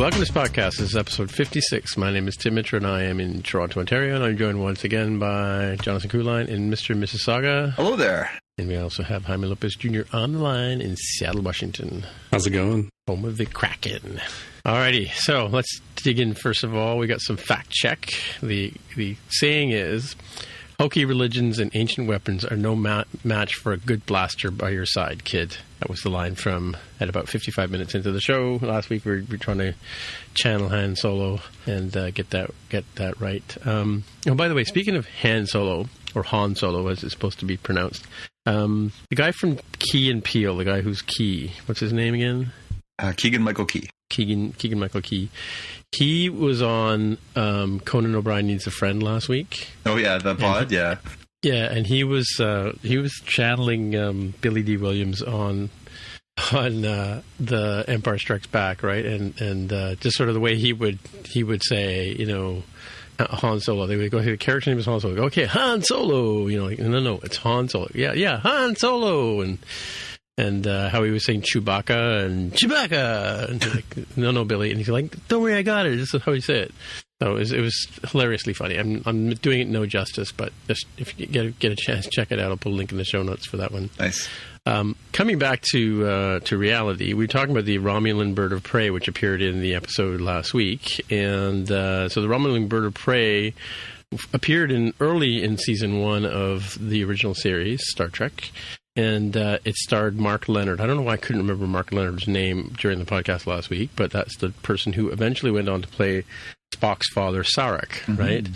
Welcome to SpockCast. This is episode 56. My name is Tim Mitra, and I am in Toronto, Ontario, and I'm joined once again by Jonathan Kuline in Mr. Mississauga. Hello there. And we also have Jaime Lopez Jr. on the line in Seattle, Washington. How's it going? Home of the Kraken. Alrighty, so let's dig in first of all. We got some fact check. The saying is, hokey religions and ancient weapons are no match for a good blaster by your side, kid. That was the line from at about 55 minutes into the show. Last week we were trying to channel Han Solo and get that right. Oh, by the way, speaking of Han Solo, or Han Solo as it's supposed to be pronounced, the guy from Key and Peele, the guy who's Key, what's his name again? Keegan-Michael Key. Keegan-Michael Key. He was on Conan O'Brien Needs a Friend last week. Oh yeah, the pod, yeah. Yeah, and he was channeling Billy D. Williams on the Empire Strikes Back, right? And just sort of the way he would say, you know, Han Solo. They would go, hey, the character name is Han Solo. Okay, Han Solo. You know, like, no, it's Han Solo. Yeah, Han Solo. And how he was saying Chewbacca and Chewbacca. And he's like, no, Billy. And he's like, don't worry, I got it. This is how he said it. So it was hilariously funny. I'm doing it no justice, but just if you get a chance, check it out. I'll put a link in the show notes for that one. Nice. Coming back to reality, we were talking about the Romulan Bird of Prey, which appeared in the episode last week. And so the Romulan Bird of Prey appeared early in season 1 of the original series, Star Trek. And it starred Mark Leonard. I don't know why I couldn't remember Mark Leonard's name during the podcast last week, but that's the person who eventually went on to play Spock's father, Sarek, right?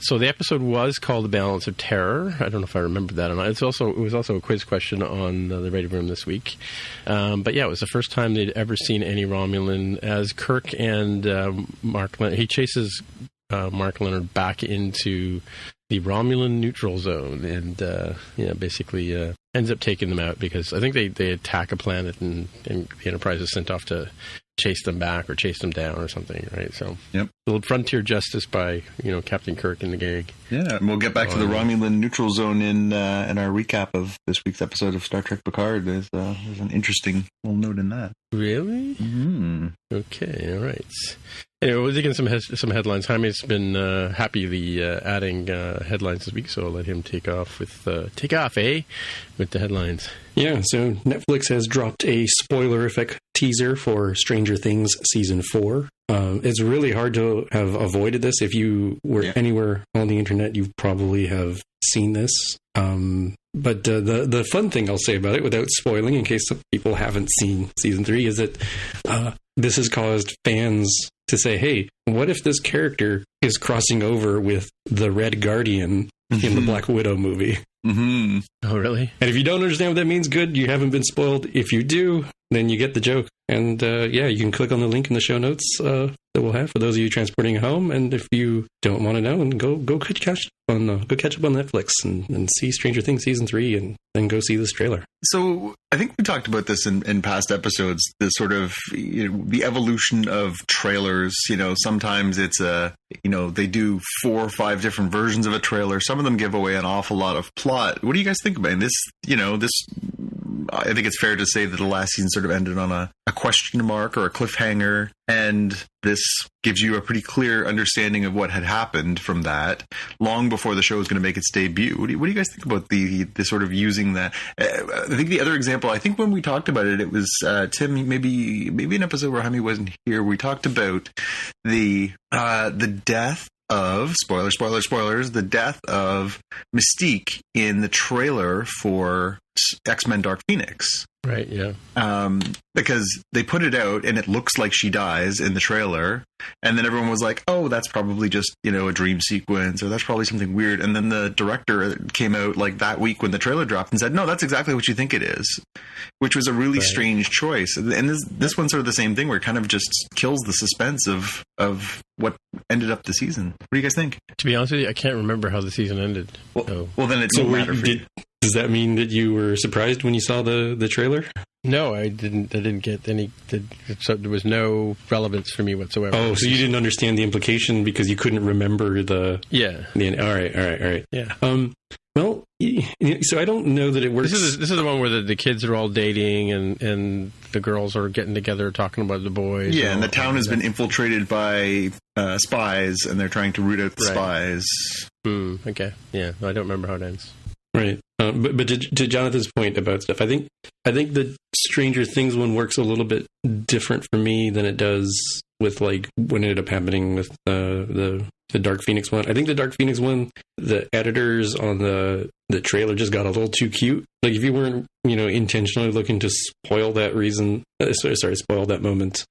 So the episode was called The Balance of Terror. I don't know if I remember that or not. It was also a quiz question on the Radio Room this week. But yeah, it was the first time they'd ever seen any Romulan as Kirk and Mark Leonard. He chases Mark Leonard back into the Romulan neutral zone and basically ends up taking them out because I think they attack a planet and the Enterprise is sent off to chase them back or chase them down or something, right? So yep. A little frontier justice by Captain Kirk and the gang. Yeah, and we'll get back to the Romulan neutral zone in our recap of this week's episode of Star Trek Picard. There's an interesting little note in that. Really? Mm-hmm. Okay, all right. Anyway, we'll dig in some headlines. Jaime's been happily adding headlines this week, so I'll let him take off with the headlines. Yeah, so Netflix has dropped a spoilerific teaser for Stranger Things Season 4. It's really hard to have avoided this. If you were anywhere on the internet, you probably have seen this. But the fun thing I'll say about it, without spoiling, in case some people haven't seen Season 3, is that this has caused fans to say, hey, what if this character is crossing over with the Red Guardian in the Black Widow movie? Mm-hmm. Oh, really? And if you don't understand what that means, good, you haven't been spoiled. If you do, then you get the joke. And you can click on the link in the show notes that we'll have for those of you transporting home. And if you don't want to know, and go catch up on Netflix and see Stranger Things Season 3 and then go see this trailer. So I think we talked about this in past episodes, the sort of the evolution of trailers. Sometimes it's they do 4 or 5 different versions of a trailer. Some of them give away an awful lot of plot. What do you guys think about this? I think it's fair to say that the last season sort of ended on a question mark or a cliffhanger, and this gives you a pretty clear understanding of what had happened from that long before the show was going to make its debut. What do you guys think about the sort of using that? I think the other example, I think when we talked about it, it was Tim, maybe an episode where Jaime wasn't here. We talked about the death of spoilers, the death of Mystique in the trailer for X-Men Dark Phoenix. Right, yeah. Because they put it out and it looks like she dies in the trailer, and then everyone was like, oh, that's probably just, a dream sequence, or that's probably something weird. And then the director came out like that week when the trailer dropped and said, no, that's exactly what you think it is, which was a really strange choice. And this one's sort of the same thing where it kind of just kills the suspense of what ended up the season. What do you guys think? To be honest with you, I can't remember how the season ended. Well, then it doesn't matter for you. Does that mean that you were surprised when you saw the trailer? No, I didn't get any. So there was no relevance for me whatsoever. Oh, so you didn't understand the implication because you couldn't remember the. Yeah. All right. Yeah. Well, so I don't know that it works. This is the one where the kids are all dating and the girls are getting together talking about the boys. Yeah, and the town has been infiltrated by spies, and they're trying to root out the spies. Okay. Yeah, I don't remember how it ends. Right. But to Jonathan's point about stuff, I think the Stranger Things one works a little bit different for me than it does with like what ended up happening with the Dark Phoenix one. I think the Dark Phoenix one, the editors on the trailer just got a little too cute. Like if you weren't, intentionally looking to spoil that spoil that moment,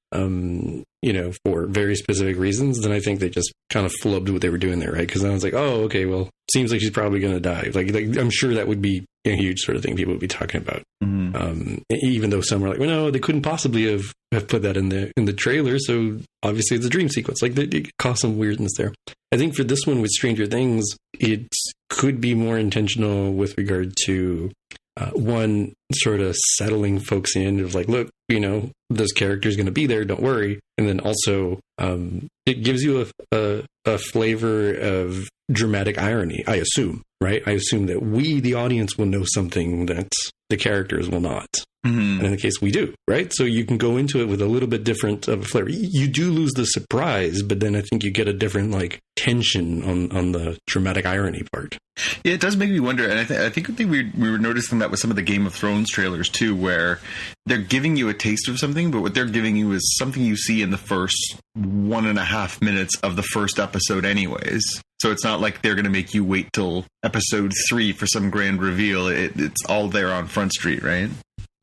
for very specific reasons, then I think they just kind of flubbed what they were doing there, right? Because I was like, oh, okay, well, seems like she's probably going to die. Like I'm sure that would be a huge sort of thing people would be talking about. Mm-hmm. Even though some were like, well, no, they couldn't possibly have put that in the trailer, so obviously it's a dream sequence. Like it caused some weirdness there. I think for this one with Stranger Things, it could be more intentional with regard to one, sort of settling folks in of like, look, this character is going to be there, don't worry. And then also it gives you a flavor of dramatic irony, I assume, right? I assume that we, the audience, will know something that the characters will not. Mm-hmm. And in the case we do, right? So you can go into it with a little bit different of a flavor. You do lose the surprise, but then I think you get a different like tension on the dramatic irony part. Yeah, it does make me wonder, and I think we were noticing that with some of the Game of Thrones trailers too, where they're giving you a taste of something, but what they're giving you is something you see in the first 1.5 minutes of the first episode anyways. So it's not like they're going to make you wait till episode 3 for some grand reveal. It's all there on Front Street, right?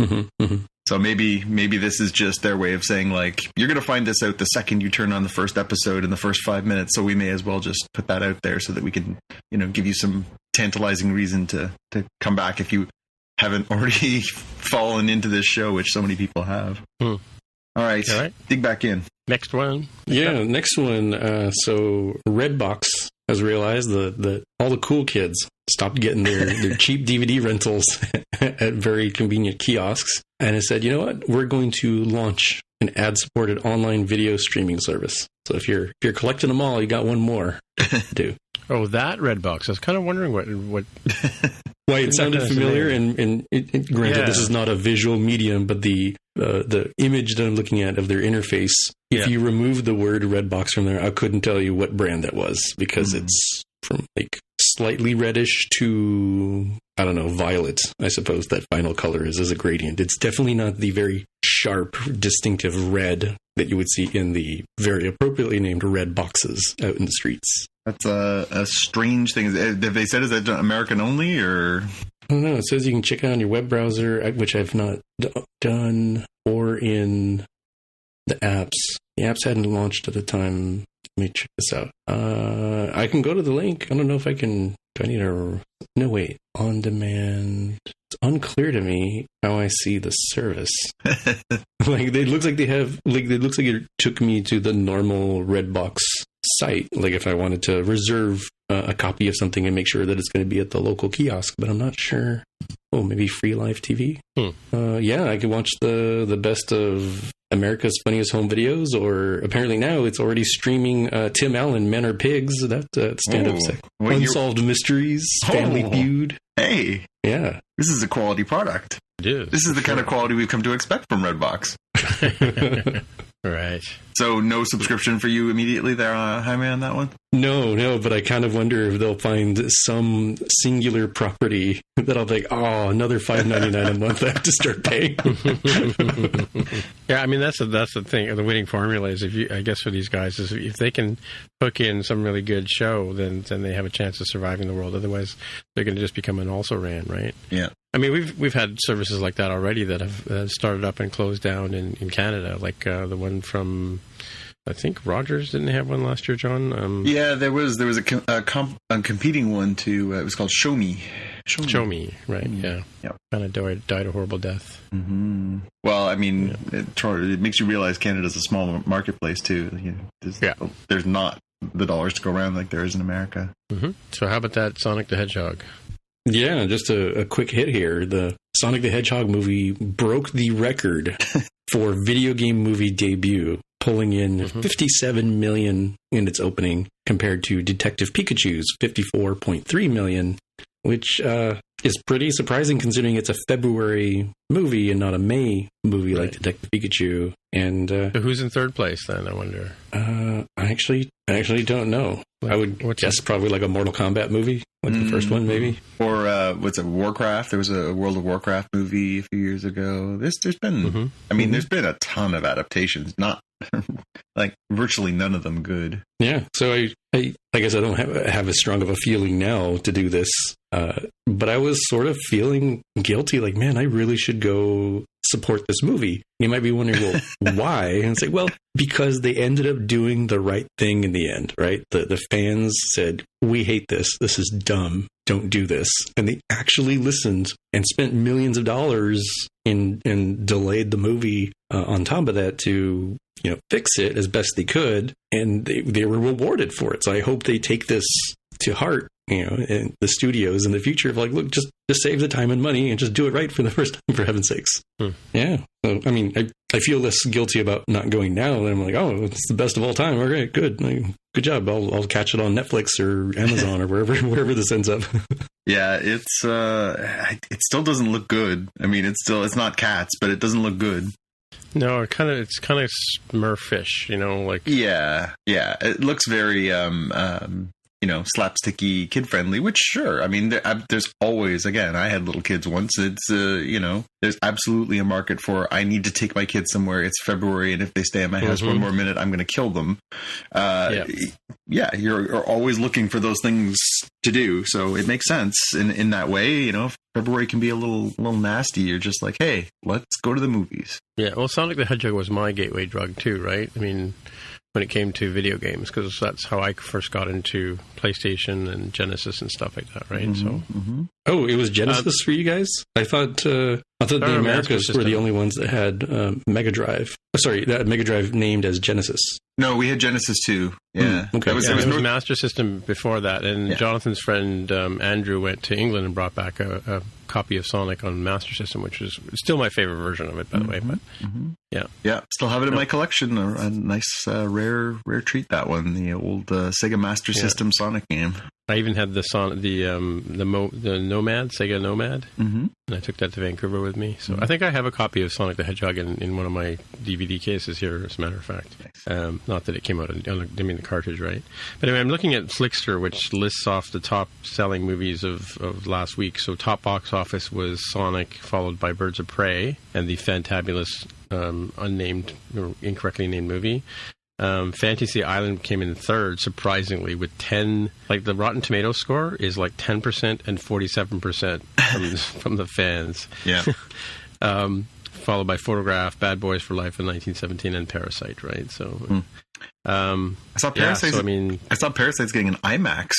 Mm-hmm, mm-hmm. So maybe this is just their way of saying, like, you're going to find this out the second you turn on the first episode in the first 5 minutes. So we may as well just put that out there so that we can, give you some tantalizing reason to come back if you haven't already fallen into this show, which so many people have. All right. Dig back in. Next one. Next one. So Redbox has realized that all the cool kids stopped getting their cheap DVD rentals at very convenient kiosks, and it said, you know what, we're going to launch an ad-supported online video streaming service. So if you're collecting them all, you got one more to do. Oh, that Redbox. I was kind of wondering what why it sounded familiar, and granted, this is not a visual medium, but the image that I'm looking at of their interface, if you remove the word Redbox from there, I couldn't tell you what brand that was, because it's from like slightly reddish to, I don't know, violet, I suppose that final color is as a gradient. It's definitely not the very sharp, distinctive red that you would see in the very appropriately named red boxes out in the streets. That's a strange thing. Have they said, is that American only, or? I don't know. It says you can check it on your web browser, which I've not done, or in the apps. The apps hadn't launched at the time. Let me check this out. I can go to the link. I don't know if I can. Do I need a... No, wait. On demand. It's unclear to me how I see the service. Like, it looks like they have... Like, it looks like it took me to the normal Redbox site. Like, if I wanted to reserve a copy of something and make sure that it's going to be at the local kiosk. But I'm not sure. Oh, maybe Free Live TV? Yeah, I can watch the best of America's Funniest Home Videos, or apparently now it's already streaming Tim Allen, Men Are Pigs, that stand-up Unsolved Mysteries, Family Feud. Hey. Yeah. This is a quality product. It is. This is the kind of quality we've come to expect from Redbox. Right. So no subscription for you immediately there, Jaime, on that one? No, but I kind of wonder if they'll find some singular property that I'll think, oh, another $5.99 a month I have to start paying. Yeah, I mean, that's the thing. The winning formula is, I guess for these guys, is if they can hook in some really good show, then they have a chance of surviving the world. Otherwise, they're going to just become an also-ran, right? Yeah. I mean, we've had services like that already that have started up and closed down in Canada, like the one from, I think Rogers didn't have one last year, John. Yeah, there was a competing one to. It was called Show Me. Show Me, right? Mm-hmm. Yeah. Kind of died a horrible death. Mm-hmm. Well, I mean, it makes you realize Canada's a small marketplace too. There's not the dollars to go around like there is in America. Mm-hmm. So how about that Sonic the Hedgehog? Yeah, just a quick hit here. The Sonic the Hedgehog movie broke the record for video game movie debut, pulling in $57 million in its opening, compared to Detective Pikachu's $54.3 million, which is pretty surprising considering it's a February movie and not a May movie like Detective Pikachu. And so who's in third place then, I wonder? I actually don't know. I would guess probably like a Mortal Kombat movie, like the first one, maybe. Or what's it, Warcraft? There was a World of Warcraft movie a few years ago. There's been, there's been a ton of adaptations, not like virtually none of them good. Yeah, so I guess I don't have as strong of a feeling now to do this, but I was sort of feeling guilty, like, man, I really should go support this movie. You might be wondering, well, why? And it's like, well, because they ended up doing the right thing in the end, right? The fans said, we hate this. This is dumb. Don't do this. And they actually listened and spent millions of dollars and delayed the movie on top of that to, fix it as best they could. And they were rewarded for it. So I hope they take this to heart, in the studios in the future of like, look, just save the time and money and just do it right for the first time, for heaven's sakes. Yeah. So, I mean, I feel less guilty about not going now. And I'm like, oh, it's the best of all time. Okay, good. Good job. I'll catch it on Netflix or Amazon or wherever this ends up. Yeah, it still doesn't look good. I mean, it's not Cats, but it doesn't look good. No, it's kind of Smurfish, like. Yeah. It looks very, slapsticky, kid friendly, which sure. I mean, there's always, again, I had little kids once. It's, there's absolutely a market for, I need to take my kids somewhere. It's February. And if they stay at my house one more minute, I'm going to kill them. You're always looking for those things to do. So it makes sense in that way. February can be a little nasty. You're just like, hey, let's go to the movies. Yeah. Well, Sonic the Hedgehog was my gateway drug too, right? I mean, when it came to video games, because that's how I first got into PlayStation and Genesis and stuff like that, right? Oh, it was Genesis for you guys? I thought the Americas were the only ones that had Mega Drive. Sorry, that Mega Drive named as Genesis. No, we had Genesis too. Yeah. Okay. It was Master System before that, and Jonathan's friend Andrew went to England and brought back a copy of Sonic on Master System, which is still my favorite version of it, by the way. But yeah, still have it in my collection. A nice rare treat, that one, the old Sega Master System Sonic game. I even had the Nomad, Sega Nomad, and I took that to Vancouver with me. So I think I have a copy of Sonic the Hedgehog in one of my DVD cases here, as a matter of fact. Nice. Not that it came out, the cartridge, right? But anyway, I'm looking at Flickster, which lists off the top-selling movies of last week. So top box office was Sonic, followed by Birds of Prey, and the fantabulous unnamed, or incorrectly named movie. Fantasy Island came in third, surprisingly, with 10. Like, the Rotten Tomatoes score is like 10% and 47% from the fans. Yeah. Followed by Photograph, Bad Boys for Life in 1917, and Parasite, right? So, I saw Parasite. I saw Parasite's getting an IMAX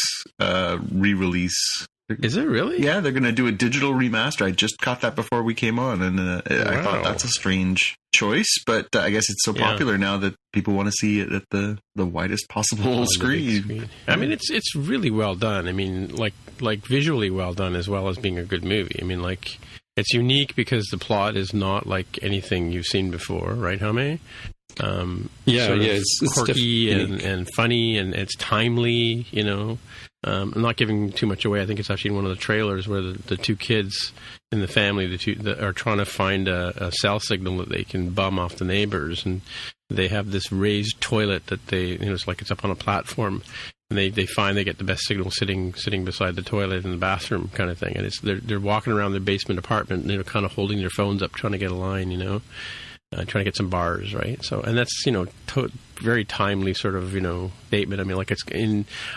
re-release. Is it really? Yeah, they're going to do a digital remaster. I just caught that before we came on, and I thought that's a strange choice, but I guess it's so popular now that people want to see it at the widest possible screen. I mean, it's really well done. I mean, like visually well done, as well as being a good movie. I mean, like, it's unique because the plot is not like anything you've seen before, right, Jaime? It's quirky and funny, and it's timely, I'm not giving too much away. I think it's actually in one of the trailers where the two kids in the family, that are trying to find a cell signal that they can bum off the neighbors, and they have this raised toilet that it's up on a platform, and they get the best signal sitting beside the toilet in the bathroom, kind of thing. And they're walking around their basement apartment, and they're kind of holding their phones up, trying to get a line, trying to get some bars, right? So, and that's, very timely sort of, statement. I mean, like,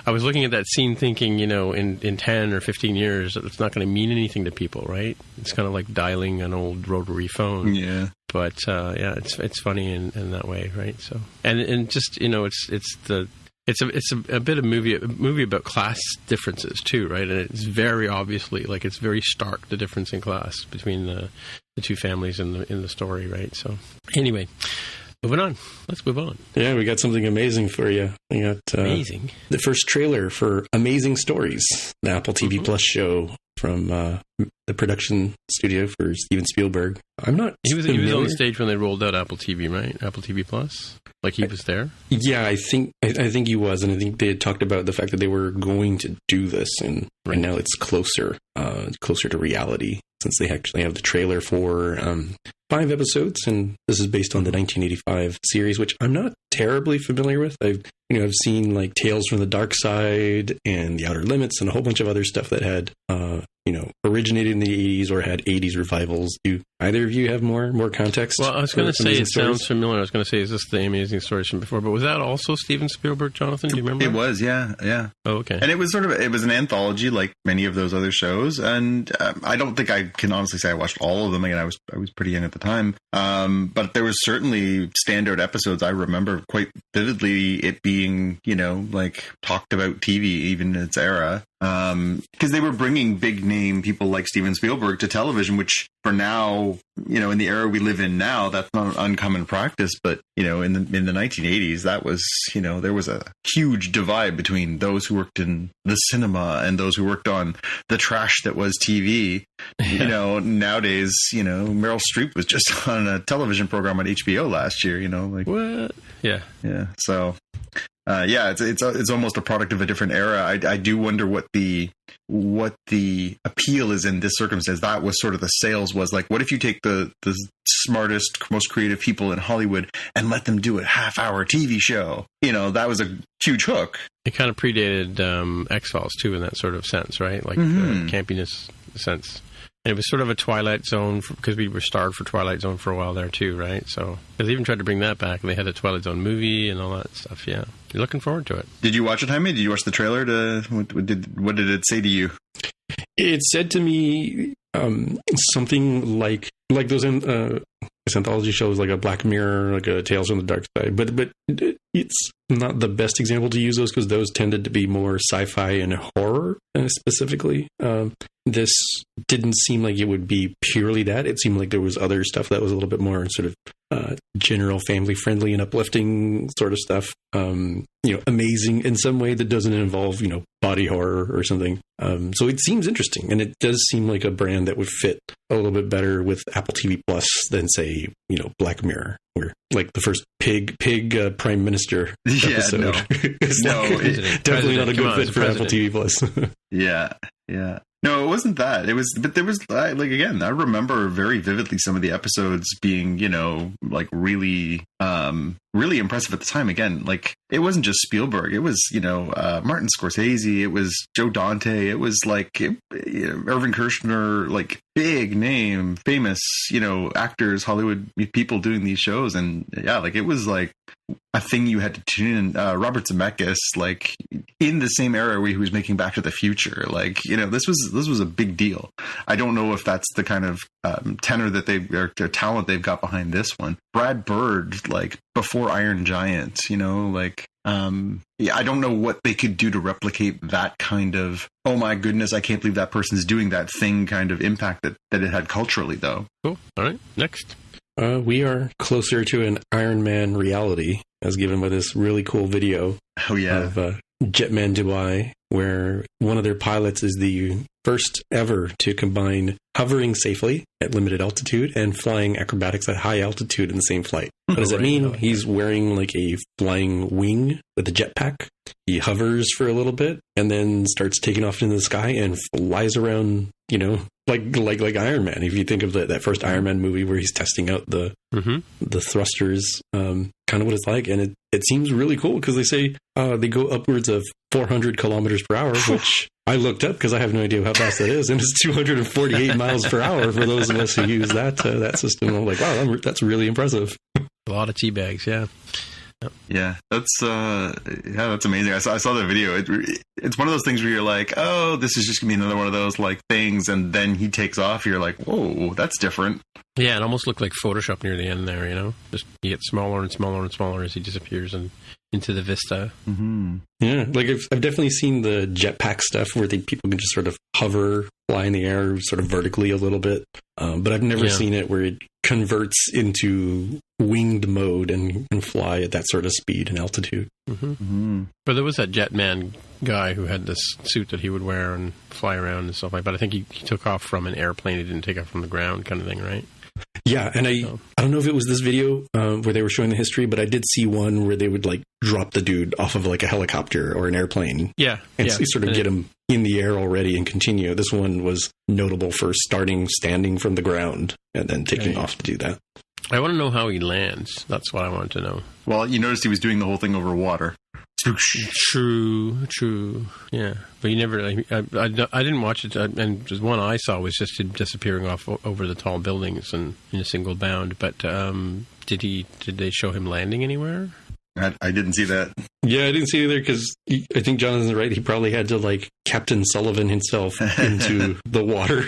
I was looking at that scene thinking, in 10 or 15 years, it's not going to mean anything to people, right? It's kind of like dialing an old rotary phone. Yeah. But, it's funny in that way, right? So, and just, it's a bit of a movie about class differences too, right? And it's very obviously, like, it's very stark, the difference in class between the two families in the story, right? So anyway, moving on. Let's move on. Yeah, we got something amazing for you. We got amazing, the first trailer for Amazing Stories, the Apple TV Plus show from the production studio for Steven Spielberg. I'm not. He was on the stage when they rolled out Apple TV, right? Apple TV Plus. Like he was there. Yeah, I think he was, and I think they had talked about the fact that they were going to do this, and right now it's closer to reality since they actually have the trailer for 5 episodes, and this is based on the 1985 series, which I'm not terribly familiar with. I've seen like Tales from the Dark Side and The Outer Limits and a whole bunch of other stuff that had originated in the 80s or had 80s revivals. Do either of you have more context? Well, I was going to say it sounds familiar. I was going to say, is this the Amazing Stories from before? But was that also Steven Spielberg, Jonathan? Do you remember? It was, yeah. Oh, okay. And it was an anthology like many of those other shows. And I don't think I can honestly say I watched all of them. Again, I was pretty young at the time. But there was certainly standout episodes. I remember quite vividly it being, like talked about TV even in its era. Because they were bringing big name people like Steven Spielberg to television, which for now, in the era we live in now, that's not an uncommon practice. But, in the 1980s, that was, there was a huge divide between those who worked in the cinema and those who worked on the trash that was TV. Yeah. Nowadays, Meryl Streep was just on a television program on HBO last year, like what? Yeah. Yeah. So. It's almost a product of a different era. I do wonder what the appeal is in this circumstance. That was sort of the sales was like, what if you take the smartest, most creative people in Hollywood and let them do a half-hour TV show? That was a huge hook. It kind of predated X-Files too in that sort of sense, right? Like the campiness sense. And it was sort of a Twilight Zone because we were starved for Twilight Zone for a while there too, right? So they even tried to bring that back, and they had a Twilight Zone movie and all that stuff. Yeah, you're looking forward to it. Did you watch it, Jaime? Did you watch the trailer? What did it say to you? It said to me something like those anthology shows, like a Black Mirror, like a Tales from the Dark Side. But it's not the best example to use those because those tended to be more sci-fi and horror specifically. This didn't seem like it would be purely that. It seemed like there was other stuff that was a little bit more sort of general family friendly and uplifting sort of stuff. Amazing in some way that doesn't involve, body horror or something. So it seems interesting, and it does seem like a brand that would fit a little bit better with Apple TV Plus than say, Black Mirror, where like the first pig prime minister episode. No, definitely not a good fit for Apple TV Plus. Yeah. No, it wasn't that. It was, but there was again, I remember very vividly some of the episodes being, like really, really impressive at the time. Again, like it wasn't just Spielberg. It was, Martin Scorsese. It was Joe Dante. It was like Irving Kershner, like big name, famous, actors, Hollywood people doing these shows. And yeah, like it was like a thing you had to tune in. Robert Zemeckis, like in the same era where he was making Back to the Future, like, this was a big deal. I don't know if that's the kind of tenor that their talent they've got behind this one. Brad Bird, like before Iron Giant, I don't know what they could do to replicate that kind of, oh my goodness, I can't believe that person's doing that thing kind of impact that it had culturally, though. Cool. All right, next. We are closer to an Iron Man reality, as given by this really cool video of Jetman Dubai, where one of their pilots is the first ever to combine hovering safely at limited altitude and flying acrobatics at high altitude in the same flight. What does that mean? He's wearing like a flying wing with a jetpack. He hovers for a little bit and then starts taking off into the sky and flies around, like Iron Man. If you think of that first Iron Man movie where he's testing out the thrusters, kind of what it's like. And it seems really cool because they say they go upwards of 400 kilometers per hour, which I looked up because I have no idea how fast that is. And it's 248 miles per hour for those of us who use that system. I'm like, wow, that's really impressive. A lot of tea bags, yeah. Yeah, that's amazing. I saw the video. It's one of those things where you're like, oh, this is just gonna be another one of those like things, and then he takes off. You're like, whoa, that's different. Yeah, it almost looked like Photoshop near the end there. Just he gets smaller and smaller and smaller as he disappears into the vista. Mm-hmm. Yeah, like I've definitely seen the jetpack stuff where people can just sort of hover, fly in the air, sort of vertically a little bit. But I've never seen it where it converts into winged mode and fly at that sort of speed and altitude. Mm-hmm. Mm-hmm. But there was that Jetman guy who had this suit that he would wear and fly around and stuff like that. But I think he took off from an airplane. He didn't take off from the ground kind of thing, right? Yeah, and I don't know if it was this video where they were showing the history, but I did see one where they would like drop the dude off of like a helicopter or an airplane. Yeah. And sort of get him in the air already and continue. This one was notable for standing from the ground and then taking off to do that. I want to know how he lands. That's what I want to know. Well, you noticed he was doing the whole thing over water. True. Yeah, but you never. I didn't watch it, and just one I saw was just him disappearing off over the tall buildings and in a single bound. But did they show him landing anywhere? I didn't see that. Yeah, I didn't see it either because I think Jonathan's right. He probably had to like Captain Sullivan himself into the water,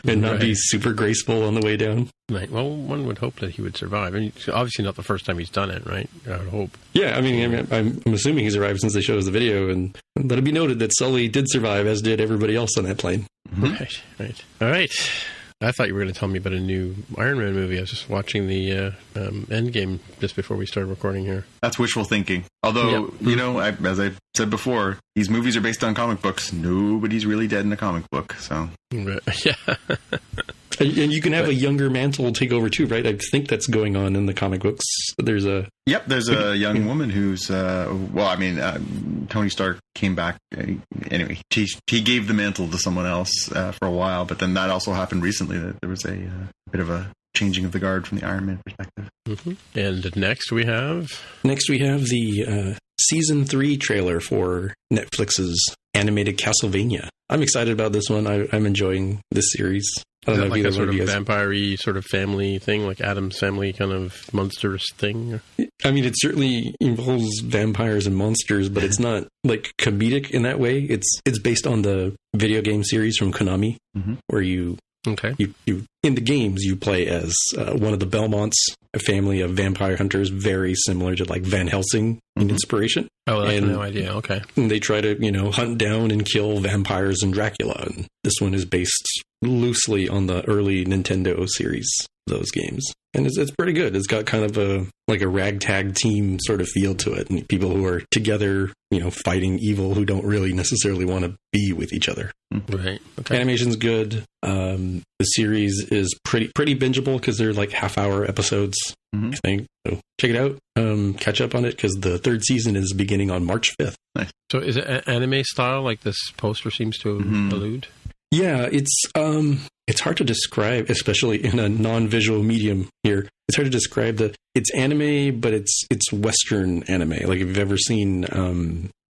and not be super graceful on the way down. Right. Well, one would hope that he would survive. I mean, obviously not the first time he's done it, right? I would hope. Yeah, I mean, I'm assuming he's survived since they showed us the video, and let it be noted that Sully did survive, as did everybody else on that plane. Mm-hmm. Right. All right. I thought you were going to tell me about a new Iron Man movie. I was just watching the Endgame just before we started recording here. That's wishful thinking. Although, as I said before, these movies are based on comic books. Nobody's really dead in a comic book, so... Yeah. And you can have a younger Mantle take over too, right? I think that's going on in the comic books. There's a young woman who's Tony Stark came back anyway. He gave the mantle to someone else for a while, but then that also happened recently. That there was a bit of a changing of the guard from the Iron Man perspective. Mm-hmm. And next we have the season 3 trailer for Netflix's animated Castlevania. I'm excited about this one. I'm enjoying this series. I don't know if like either a sort of one of you guys... vampire-y sort of family thing, like Addams Family kind of monsters thing? I mean, it certainly involves vampires and monsters, but it's not like comedic in that way. It's based on the video game series from Konami, where you in the games you play as one of the Belmonts, a family of vampire hunters, very similar to like Van Helsing in inspiration. Oh, that's no idea. Okay. And they try to hunt down and kill vampires and Dracula. And this one is based loosely on the early Nintendo series of those games. And it's pretty good. It's got kind of a ragtag team sort of feel to it. And people who are together, fighting evil who don't really necessarily want to be with each other. Right. Okay. Animation's good. The series is pretty bingeable because they're like half-hour episodes, I think. So check it out. Catch up on it because the 3rd season is beginning on March 5th. Nice. So is it anime style like this poster seems to allude? Yeah, it's hard to describe, especially in a non-visual medium here. It's hard to describe it's anime, but it's Western anime. Like if you've ever seen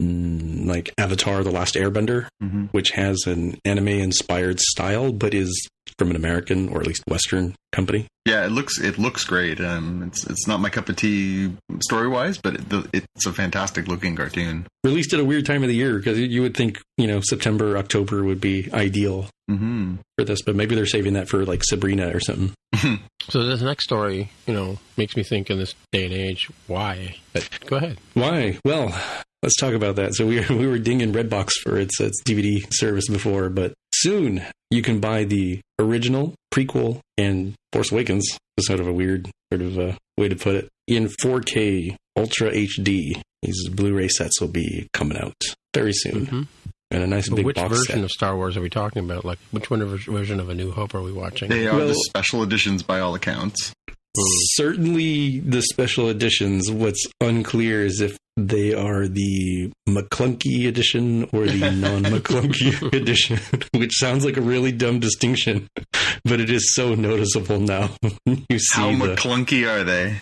like Avatar: The Last Airbender, which has an anime-inspired style, but is from an American or at least Western company. Yeah, it looks great. It's not my cup of tea story-wise, but it's a fantastic-looking cartoon. Released at a weird time of the year because you would think September, October would be ideal for this, but maybe they're saving that for like Sabrina or something. So this next story, makes me think in this day and age, why? But go ahead. Why? Well, let's talk about that. So we were dinging Redbox for its DVD service before, but soon you can buy the original, prequel, and Force Awakens. It's sort of a weird way to put it. In 4K Ultra HD. These Blu-ray sets will be coming out very soon. And a nice big box set. Which version of Star Wars are we talking about? Like, which version of A New Hope are we watching? They are the special editions by all accounts. Certainly the special editions. What's unclear is if they are the McClunky edition or the non-McClunky edition, which sounds like a really dumb distinction, but it is so noticeable now. You see how McClunky are they?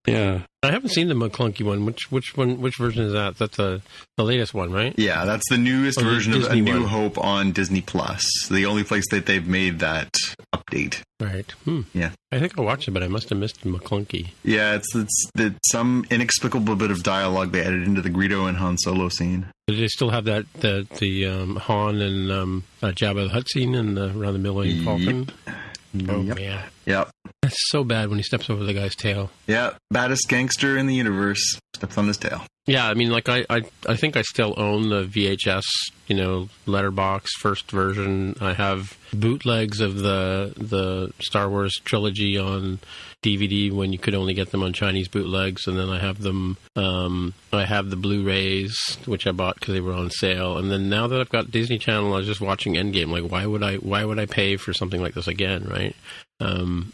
Yeah. I haven't seen the McClunky one. Which version is that? That's the latest one, right? Yeah, that's the newest version of A New Hope on Disney Plus. The only place that they've made that update. Right. Yeah. I think I watched it, but I must have missed McClunky. Yeah, it's some inexplicable bit of dialogue they added into the Greedo and Han Solo scene. Do they still have the Han and Jabba the Hutt scene and around the Millennium Falcon? Oh, yep. yeah. Yep. That's so bad when he steps over the guy's tail. Yeah, baddest gangster in the universe steps on his tail. Yeah, I mean, like, I think I still own the VHS, letterbox first version. I have bootlegs of the Star Wars trilogy on DVD when you could only get them on Chinese bootlegs, and then I have them. I have the Blu-rays, which I bought because they were on sale, and then now that I've got Disney Channel, I was just watching Endgame. Like, why would I pay for something like this again, right? I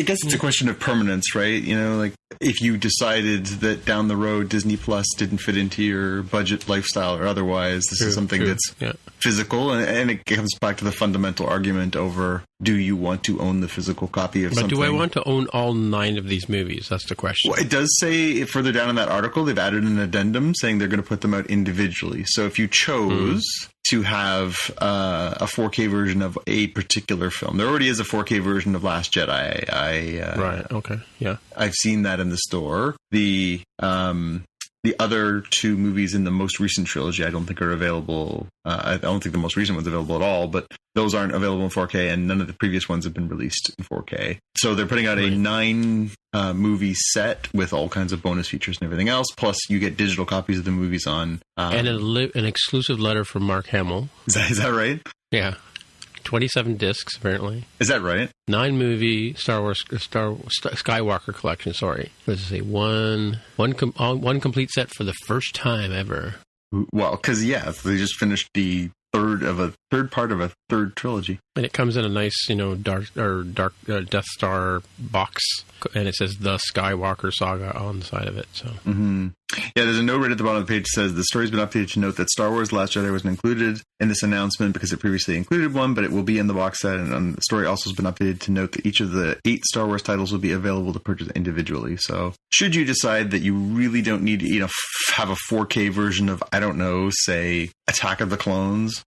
guess it's a question of permanence, right? Like if you decided that down the road Disney Plus didn't fit into your budget lifestyle or otherwise, this is something that's physical, and it comes back to the fundamental argument over, do you want to own the physical copy of something? But do I want to own all 9 of these movies? That's the question. Well, it does say further down in that article, they've added an addendum saying they're going to put them out individually. So if you chose to have a 4K version of a particular film, there already is a 4K version of Last Jedi. Right. Okay. Yeah. I've seen that in the store. The other 2 movies in the most recent trilogy, I don't think are available. I don't think the most recent one's available at all, but those aren't available in 4K, and none of the previous ones have been released in 4K. So they're putting out a 9 movie set with all kinds of bonus features and everything else. Plus, you get digital copies of the movies on and an exclusive letter from Mark Hamill. Is that right? Yeah. 27 discs, apparently. Is that right? 9 movie Star Wars Skywalker collection. Sorry, let's say one complete set for the first time ever. Well, because they just finished the third part of a third trilogy, and it comes in a nice, dark Death Star box, and it says the Skywalker Saga on the side of it. So. Mm-hmm. Yeah, there's a note right at the bottom of the page that says the story's been updated to note that Star Wars: The Last Jedi wasn't included in this announcement because it previously included one, but it will be in the box set. And the story also has been updated to note that each of the 8 Star Wars titles will be available to purchase individually. So, should you decide that you really don't need to, have a 4K version of, I don't know, say Attack of the Clones,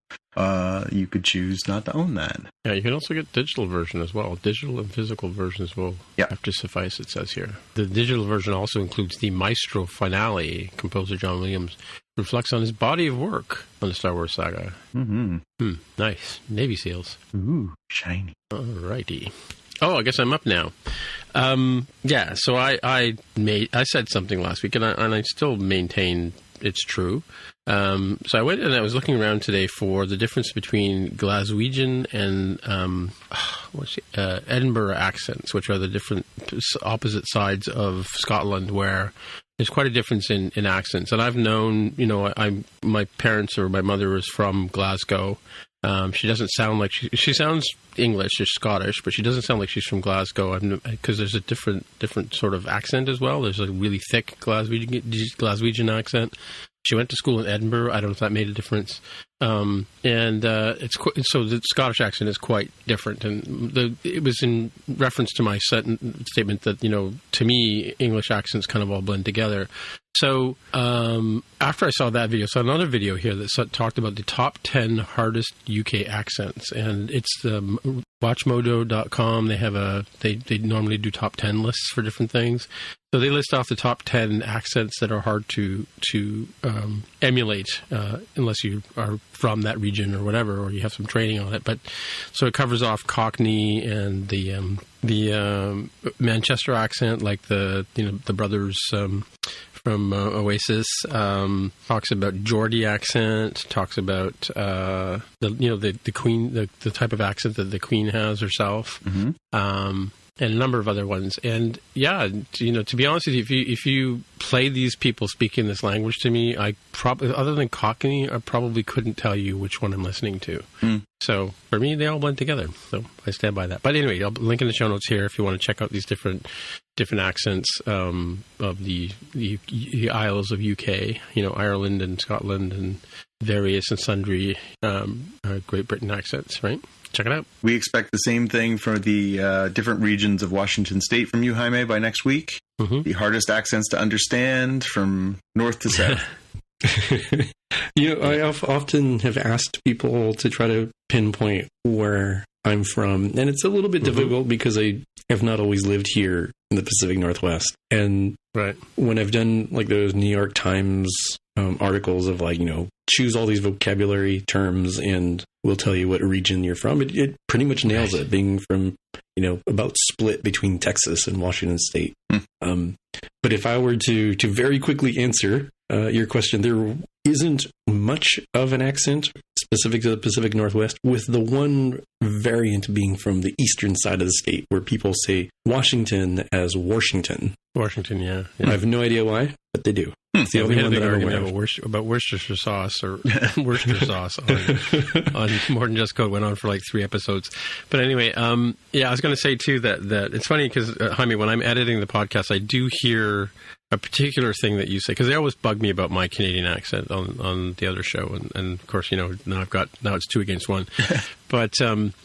you could choose not to own that. Yeah, you can also get digital version as well. Digital and physical versions will have to suffice, it says here. The digital version also includes the Maestro finale. Composer John Williams reflects on his body of work on the Star Wars saga. Mm-hmm. Nice. Navy SEALs. Ooh, shiny. Alrighty. Oh, I guess I'm up now. So I said something last week, and I still maintain it's true. So I went and I was looking around today for the difference between Glaswegian and Edinburgh accents, which are the different opposite sides of Scotland, where there's quite a difference in accents. And I've known, my parents or my mother was from Glasgow. She doesn't sound like she sounds English or Scottish, but she doesn't sound like she's from Glasgow, because there's a different sort of accent as well. There's a really thick Glaswegian accent. She went to school in Edinburgh. I don't know if that made a difference. So the Scottish accent is quite different. And it was in reference to my statement that, to me, English accents kind of all blend together. So after I saw that video, I saw another video here that talked about the top 10 hardest UK accents. And it's the watchmodo.com. They have they normally do top 10 lists for different things. So they list off the top 10 accents that are hard to emulate unless you are from that region or whatever, or you have some training on it. But so it covers off Cockney and the Manchester accent, like the brothers from Oasis. Talks about Geordie accent. Talks about the Queen, the type of accent that the Queen has herself. Mm-hmm. And a number of other ones. And to be honest with you, if you play these people speaking this language to me, I probably, other than Cockney, I probably couldn't tell you which one I'm listening to. So for me, they all blend together. So I stand by that. But anyway, I'll link in the show notes here if you want to check out these different accents of the Isles of UK, Ireland and Scotland and various and sundry Great Britain accents, right? Check it out. We expect the same thing for the different regions of Washington State from you, Jaime, by next week. Mm-hmm. The hardest accents to understand from north to south. I often have asked people to try to pinpoint where I'm from, and it's a little bit difficult because I have not always lived here in the Pacific Northwest. And Right. when I've done like those New York Times articles of like, choose all these vocabulary terms and we'll tell you what region you're from, it pretty much nails it, being from, about split between Texas and Washington State. But if I were to very quickly answer your question, there isn't much of an accent specific to the Pacific Northwest, with the one variant being from the eastern side of the state, where people say Washington as Washington. Washington, yeah. I have no idea why, but they do. It's the We only had a one big that I'm aware argument of. about Worcestershire sauce or Worcestershire sauce on More Than Just Code. Went on for like 3 episodes. But anyway, I was going to say too that it's funny because, Jaime, when I'm editing the podcast, I do hear a particular thing that you say, because they always bug me about my Canadian accent on the other show, and of course, now it's 2 against 1. But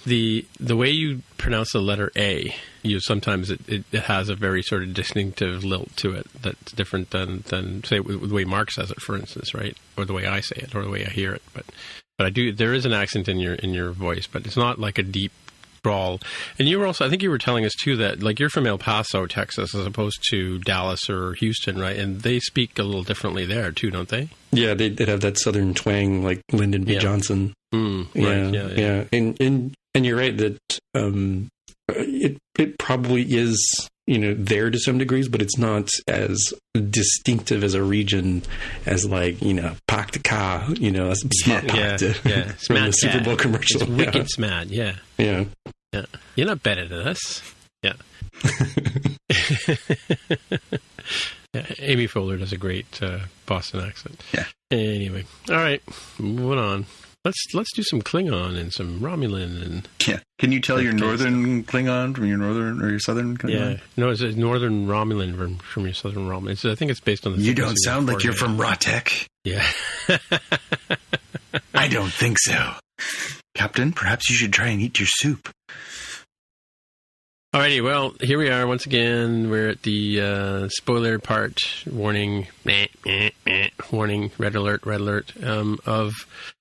the way you pronounce the letter A, sometimes it has a very sort of distinctive lilt to it that's different than say the way Mark says it, for instance, right, or the way I say it, or the way I hear it. But I do. There is an accent in your voice, but it's not like a deep drawl. And you were also, I think you were telling us too that like you're from El Paso, Texas, as opposed to Dallas or Houston, right? And they speak a little differently there too, don't they? Yeah, they have that southern twang like Lyndon B. Johnson. Right. Yeah. And you're right that it probably is, there to some degrees, but it's not as distinctive as a region as like, Pack Ka, Smart Pack from the Super Bowl commercial. It's wicked smart, yeah. Yeah. You're not better than us. Yeah. Amy Poehler does a great Boston accent. Yeah. Anyway, all right, moving on. Let's do some Klingon and some Romulan and Can you tell your northern Klingon from your northern or your southern Klingon? Yeah, no, it's a northern Romulan from your southern Romulan. I think it's based on the. You don't sound like you're from Ratek. Yeah. I don't think so, Captain. Perhaps you should try and eat your soup. Alrighty, well, here we are once again. We're at the spoiler part. Warning, warning, red alert, of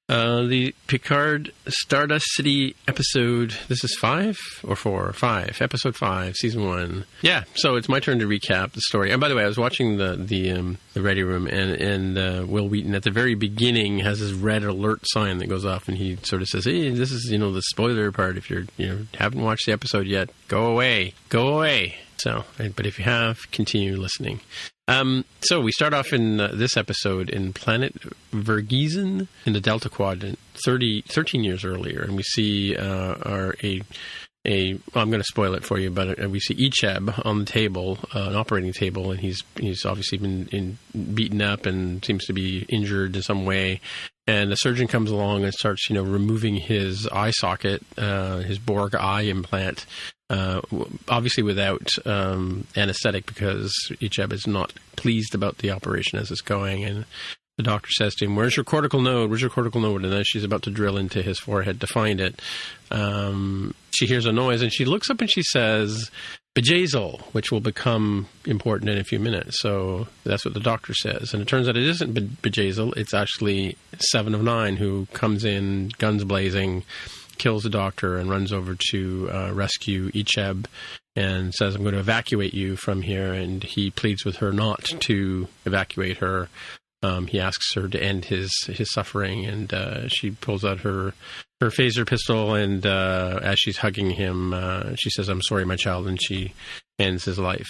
the Picard Stardust City episode. This is 5 or 4? 5. Episode 5, season 1. Yeah, so it's my turn to recap the story. And by the way, I was watching the Ready Room, and Will Wheaton at the very beginning has this red alert sign that goes off, and he sort of says, "Hey, this is the spoiler part. If you haven't watched the episode yet, go away." So, but if you have, continue listening. So we start off in this episode in planet Vergezen in the Delta Quadrant 13 years earlier, and we see I'm going to spoil it for you, but we see Icheb on the table, an operating table, and he's obviously been beaten up and seems to be injured in some way. And the surgeon comes along and starts, removing his eye socket, his Borg eye implant, obviously without anesthetic, because Icheb is not pleased about the operation as it's going. And the doctor says to him, "Where's your cortical node? Where's your cortical node?" And then she's about to drill into his forehead to find it. She hears a noise and she looks up and she says, "Bejazel," which will become important in a few minutes. So that's what the doctor says. And it turns out it isn't Bejazel. It's actually 7 of 9 who comes in, guns blazing, kills the doctor and runs over to rescue Icheb and says, "I'm going to evacuate you from here." And he pleads with her not to evacuate her. He asks her to end his suffering, and she pulls out her phaser pistol, and as she's hugging him, she says, "I'm sorry, my child," and she ends his life.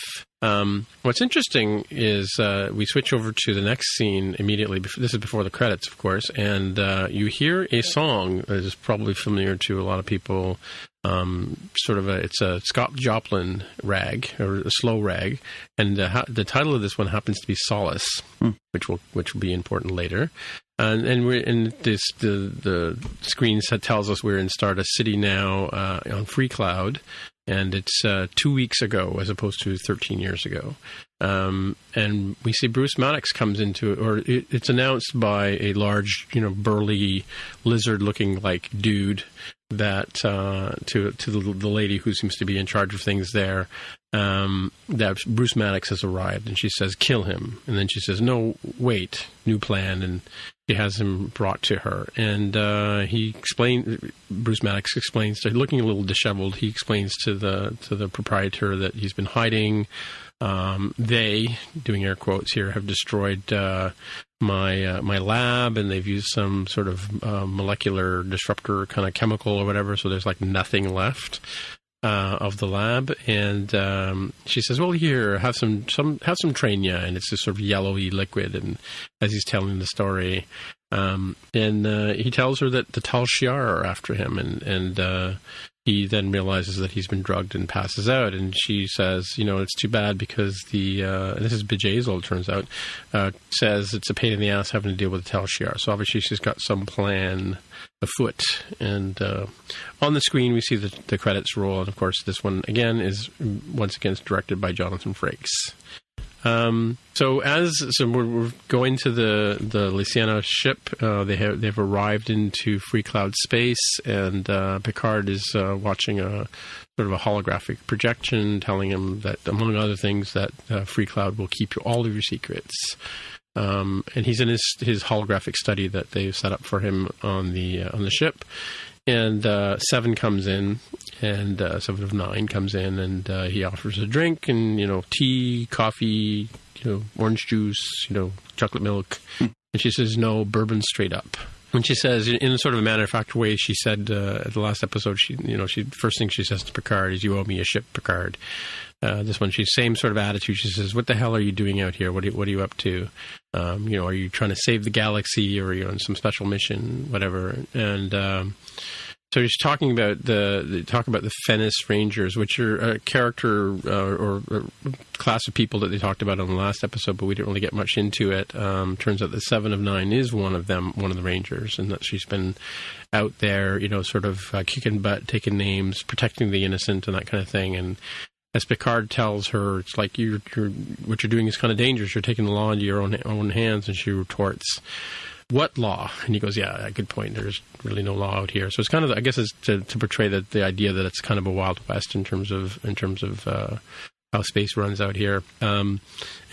What's interesting is we switch over to the next scene immediately. This is before the credits, of course, and you hear a song that is probably familiar to a lot of people. It's a Scott Joplin rag, or a slow rag, and the title of this one happens to be Solace, which will be important later. And we're in this. The screen tells us we're in Stardust City now on Free Cloud, and it's 2 weeks ago as opposed to 13 years ago. And we see Bruce Maddox comes into it, or it's announced by a large, burly, lizard-looking like dude that to the lady who seems to be in charge of things there, that Bruce Maddox has arrived, and she says, "Kill him." And then she says, "No, wait, new plan," and she has him brought to her. And Bruce Maddox explains, looking a little disheveled, he explains to the proprietor that he's been hiding. They, doing air quotes here, have destroyed my lab, and they've used some sort of molecular disruptor kind of chemical or whatever, so there's like nothing left of the lab. And she says, "Well, here, have some Trainia," and it's this sort of yellowy liquid. And as he's telling the story, and he tells her that the Tal Shiar are after him, and he then realizes that he's been drugged and passes out. And she says, it's too bad because this is Bejazel, it turns out, says it's a pain in the ass having to deal with the Tal Shiar. So obviously she's got some plan afoot. And on the screen we see the credits roll. And of course this one again is directed by Jonathan Frakes. So we're going to the Lysiana ship. They've arrived into Free Cloud space, and Picard is watching a sort of a holographic projection, telling him that, among other things, that Free Cloud will keep all of your secrets. And he's in his holographic study that they've set up for him on the ship. And Seven comes in, and Seven of Nine comes in, and he offers a drink, and tea, coffee, orange juice, chocolate milk, and she says no, bourbon straight up. And she says, in a sort of a matter-of-fact way, she said at the last episode, she first thing she says to Picard is, "You owe me a ship, Picard." This one, she's same sort of attitude. She says, "What the hell are you doing out here? What are you up to? Are you trying to save the galaxy, or are you on some special mission, whatever?" And so she's talking about the Fennis Rangers, which are a character or class of people that they talked about on the last episode, but we didn't really get much into it. Turns out that Seven of Nine is one of the Rangers, and that she's been out there, sort of kicking butt, taking names, protecting the innocent, and that kind of thing. And as Picard tells her, it's like what you're doing is kind of dangerous. You're taking the law into your own hands, and she retorts, "What law?" And he goes, "Yeah, good point. There's really no law out here." So it's kind of, I guess, it's to portray the idea that it's kind of a Wild West in terms of how space runs out here. And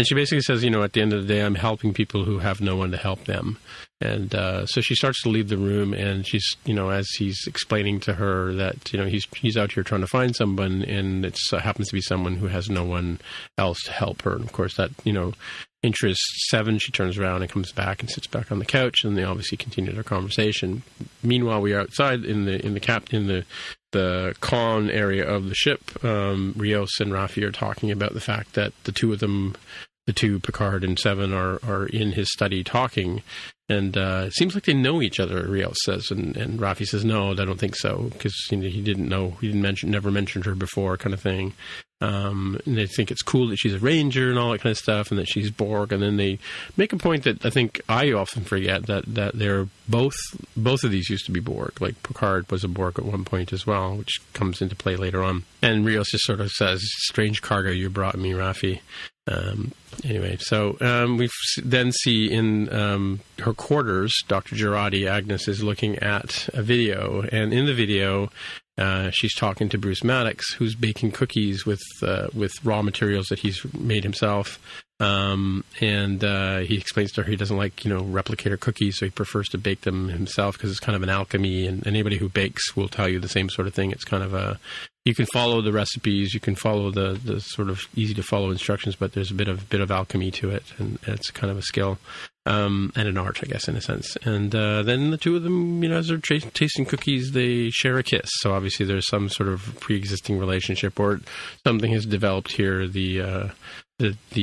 she basically says, at the end of the day, I'm helping people who have no one to help them. And so she starts to leave the room, and she's, as he's explaining to her that, he's out here trying to find someone, and it happens to be someone who has no one else to help her. And of course that, interests Seven. She turns around and comes back and sits back on the couch, and they obviously continue their conversation. Meanwhile, we are outside in the con area of the ship. Rios and Raffi are talking about the fact that the two Picard and Seven are in his study talking, and it seems like they know each other, Rios says, and Raffi says, "No, I don't think so," because he never mentioned her before, kind of thing. And they think it's cool that she's a ranger and all that kind of stuff, and that she's Borg. And then they make a point that I think I often forget, that they're both of these used to be Borg. Like Picard was a Borg at one point as well, which comes into play later on. And Rios just sort of says, "Strange cargo you brought me, Raffi." Anyway, so we then see in her quarters, Dr. Girardi, Agnes, is looking at a video, and in the video she's talking to Bruce Maddox, who's baking cookies with raw materials that he's made himself. And he explains to her he doesn't like, replicator cookies, so he prefers to bake them himself because it's kind of an alchemy, and anybody who bakes will tell you the same sort of thing. It's kind of you can follow the recipes, you can follow the sort of easy to follow instructions, but there's a bit of alchemy to it, and it's kind of a skill. And an art, I guess, in a sense. And then the two of them, as they're tasting cookies, they share a kiss. So obviously there's some sort of pre-existing relationship, or something has developed here. The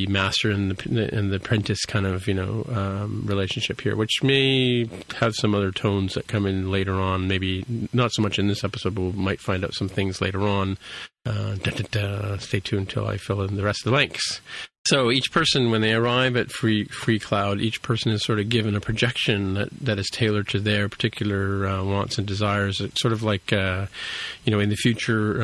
master and the apprentice kind of relationship here, which may have some other tones that come in later on. Maybe not so much in this episode, but we might find out some things later on. Stay tuned until I fill in the rest of the blanks. So each person, when they arrive at Free Cloud, each person is sort of given a projection that is tailored to their particular wants and desires. It's sort of like, in the future,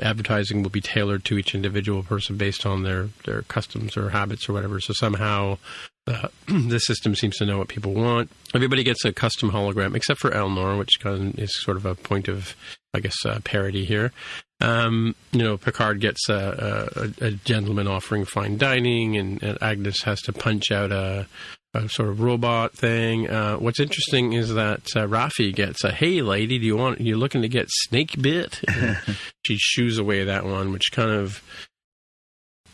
advertising will be tailored to each individual person based on their customs or habits or whatever. So somehow the system seems to know what people want. Everybody gets a custom hologram, except for Elnor, which kind of is sort of a point of, I guess, parody here. Picard gets a gentleman offering fine dining, and Agnes has to punch out a sort of robot thing. What's interesting is that Raffi gets a, "Hey lady, you're looking to get snake bit?" She shoos away that one, which kind of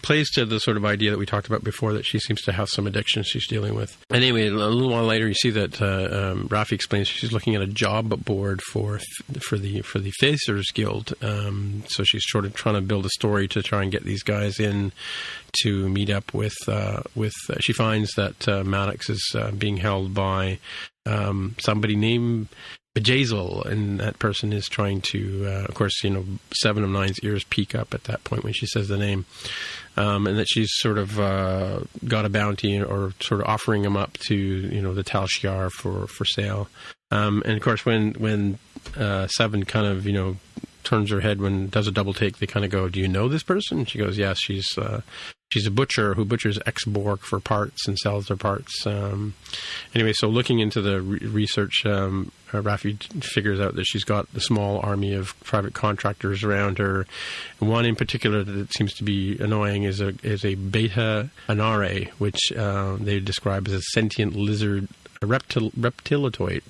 plays to the sort of idea that we talked about before, that she seems to have some addiction she's dealing with. Anyway, a little while later, you see that Raffi explains she's looking at a job board for the Facers Guild. So she's sort of trying to build a story to try and get these guys in to meet up with. She finds that Maddox is being held by somebody named Bajazel, and that person is trying to, of course, 7 of 9's ears peak up at that point when she says the name, and that she's sort of got a bounty, or sort of offering him up to, the Tal Shiar for sale. And of course, when 7 kind of, turns her head, does a double take, they kind of go, "Do you know this person?" And she goes, "Yes, she's a butcher who butchers ex-Borg for parts and sells their parts." Anyway, so looking into the research, Raffi figures out that she's got a small army of private contractors around her. One in particular that seems to be annoying is a Beta Anare, which they describe as a sentient lizard. A reptiloid,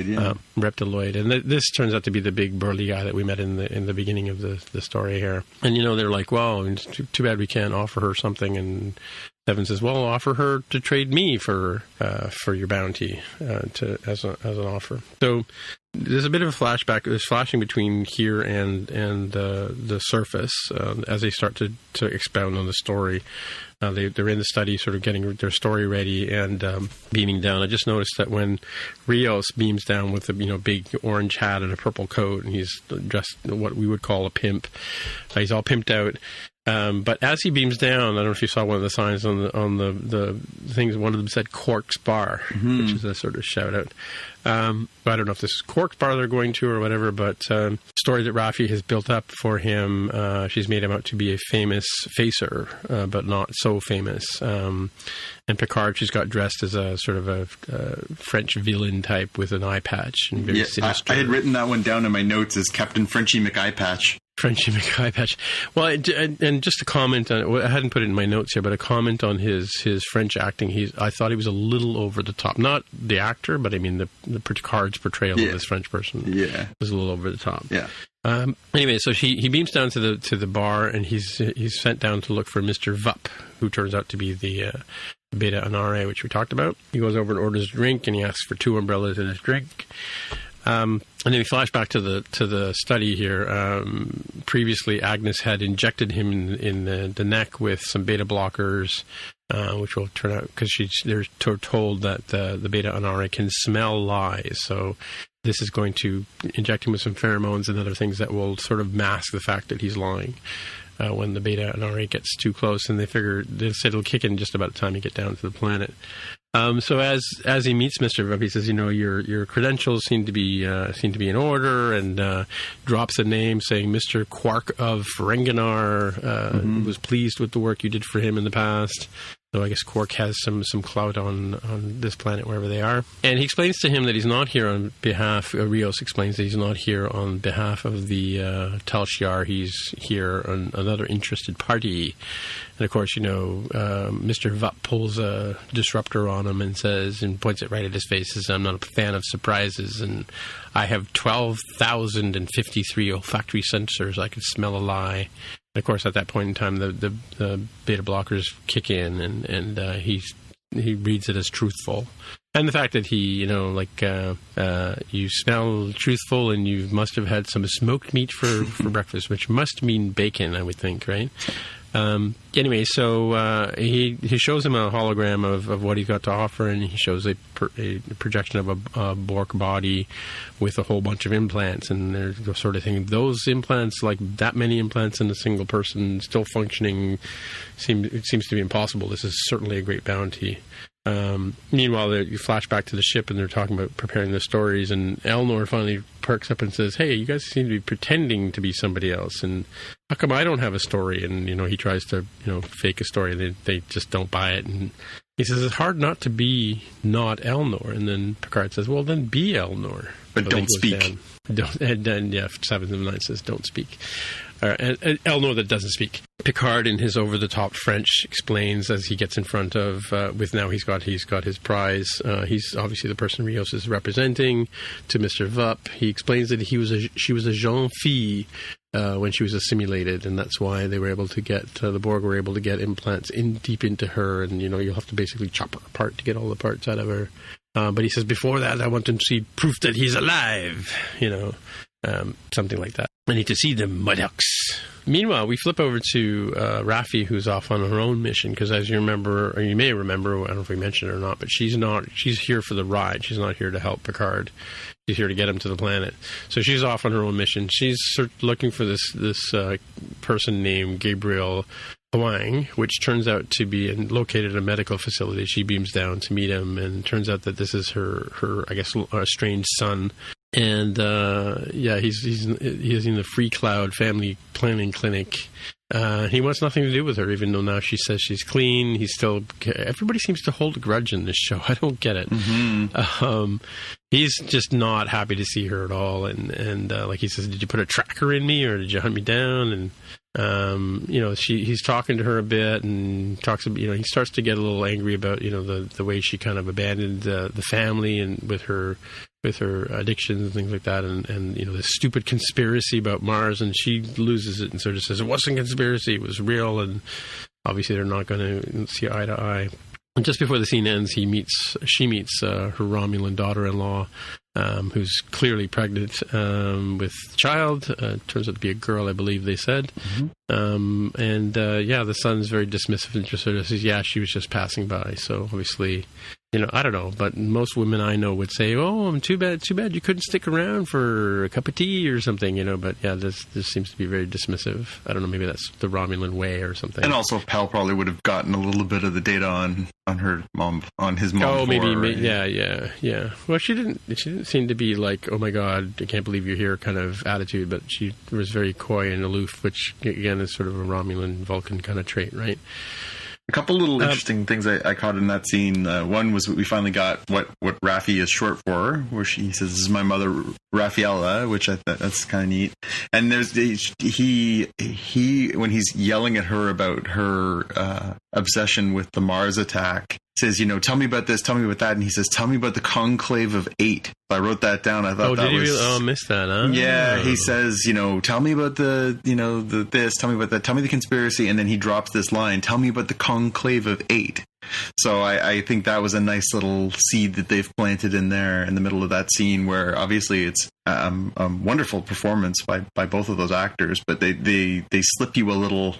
yeah. Reptiloid, and this turns out to be the big burly guy that we met in the beginning of the story here. And they're like, "Well, it's too bad we can't offer her something." And Seven says, "Well, I'll offer her to trade me for your bounty as an offer." So there's a bit of a flashback. There's flashing between here and the surface as they start to expound on the story. They're in the study, sort of getting their story ready and beaming down. I just noticed that when Rios beams down with a big orange hat and a purple coat, and he's dressed what we would call a pimp, he's all pimped out. But as he beams down, I don't know if you saw one of the signs on the things. One of them said Quark's Bar, which is a sort of shout out. I don't know if this is Quark's Bar they're going to or whatever, but story that Raffi has built up for him. She's made him out to be a famous facer, but not so famous. And Picard, she's got dressed as a sort of a French villain type with an eye patch and very sinister. I had written that one down in my notes as Captain Frenchy McEyepatch. Frenchie McEyepatch. Well, and just a comment on, I hadn't put it in my notes here, but a comment on his French acting. I thought he was a little over the top. Not the actor, but I mean the Picard's portrayal of this French person was a little over the top. Yeah. Anyway, so he beams down to the bar, and he's sent down to look for Mr. Vup, who turns out to be the Beta Anare, which we talked about. He goes over and orders a drink, and he asks for 2 umbrellas and his drink. And then we flash back to the study here. Previously, Agnes had injected him in the neck with some beta blockers, which will turn out, because they're told that the Beta Anare can smell lies. So this is going to inject him with some pheromones and other things that will sort of mask the fact that he's lying. When the Beta Anare gets too close, and they said it'll kick in just about the time you get down to the planet. So as he meets Mr. Vup, he says, your credentials seem to be in order, and drops a name saying Mr. Quark of Ferenginar was pleased with the work you did for him in the past. So I guess Quark has some clout on this planet wherever they are. And he explains to him that he's not here on behalf, Rios explains that he's not here on behalf of the Tal Shiar. He's here on another interested party. And of course, Mr. Vup pulls a disruptor on him and points it right at his face, says, "I'm not a fan of surprises, and I have 12,053 olfactory sensors. I can smell a lie." And of course, at that point in time, the beta blockers kick in, and he reads it as truthful. And the fact that he, you smell truthful, and you must have had some smoked meat for breakfast, which must mean bacon, I would think, right? Anyway, so he shows him a hologram of what he's got to offer, and he shows a projection of a Bork body with a whole bunch of implants, and they're the sort of thing. Those implants, like that many implants in a single person still functioning, it seems to be impossible. This is certainly a great bounty. Meanwhile, you flash back to the ship, and they're talking about preparing the stories, and Elnor finally perks up and says, "Hey, you guys seem to be pretending to be somebody else, and how come I don't have a story?" And he tries to fake a story, and they just don't buy it. And he says, "It's hard not to be not Elnor." And then Picard says, "Well, then be Elnor, but don't speak." And then Seventh of the Ninth says, "Don't speak." And Elnor that doesn't speak. Picard, in his over-the-top French, explains as he gets in front of, he's got his prize. He's obviously the person Rios is representing to Mr. Vup. He explains that she was a jeune fille when she was assimilated, and that's why they were able to get the Borg were able to get implants deep into her, and you'll have to basically chop her apart to get all the parts out of her. But he says, before that, I want them to see proof that he's alive, something like that. I need to see the Modocs. Meanwhile, we flip over to Raffi, who's off on her own mission, because as you remember, or you may remember, I don't know if we mentioned it or not, but she's here for the ride. She's not here to help Picard. She's here to get him to the planet. So she's off on her own mission. She's looking for this person named Gabriel Huang, which turns out to be located at a medical facility. She beams down to meet him, and it turns out that this is her I guess, estranged son. And he's in the Free Cloud Family Planning Clinic. He wants nothing to do with her, even though now she says she's clean. Everybody seems to hold a grudge in this show. I don't get it. Mm-hmm. He's just not happy to see her at all. And like he says, "Did you put a tracker in me, or did you hunt me down?" And he's talking to her a bit, and he starts to get a little angry about the way she kind of abandoned the family and with her addictions and things like that, and this stupid conspiracy about Mars, and she loses it and sort of says it wasn't a conspiracy, it was real, and obviously they're not going to see eye to eye. And just before the scene ends, she meets her Romulan daughter-in-law, who's clearly pregnant with child. Turns out to be a girl, I believe they said. Mm-hmm. The son's very dismissive and just sort of says, "Yeah, she was just passing by." So obviously, I don't know, but most women I know would say, "Oh, I'm too bad you couldn't stick around for a cup of tea or something," But yeah, this seems to be very dismissive. I don't know, maybe that's the Romulan way or something. And also, Pal probably would have gotten a little bit of the data on her mom, on his mom. Oh, maybe, yeah. Well, she didn't seem to be like, "Oh my God, I can't believe you're here" kind of attitude, but she was very coy and aloof, which again is sort of a Romulan Vulcan kind of trait, right? A couple little interesting things I caught in that scene. One was we finally got what Raffi is short for, where he says, "This is my mother, Raffaella," which I thought that's kind of neat. And there's he when he's yelling at her about her obsession with the Mars attack, says, "Tell me about this, tell me about that," and he says, "Tell me about the Conclave of 8. I wrote that down. I thought that was... Oh, missed that, huh? Yeah, he says, "Tell me about the this, tell me about that, tell me the conspiracy," and then he drops this line, "Tell me about the Conclave of 8. So I think that was a nice little seed that they've planted in there in the middle of that scene, where obviously it's a wonderful performance by both of those actors, but they slip you a little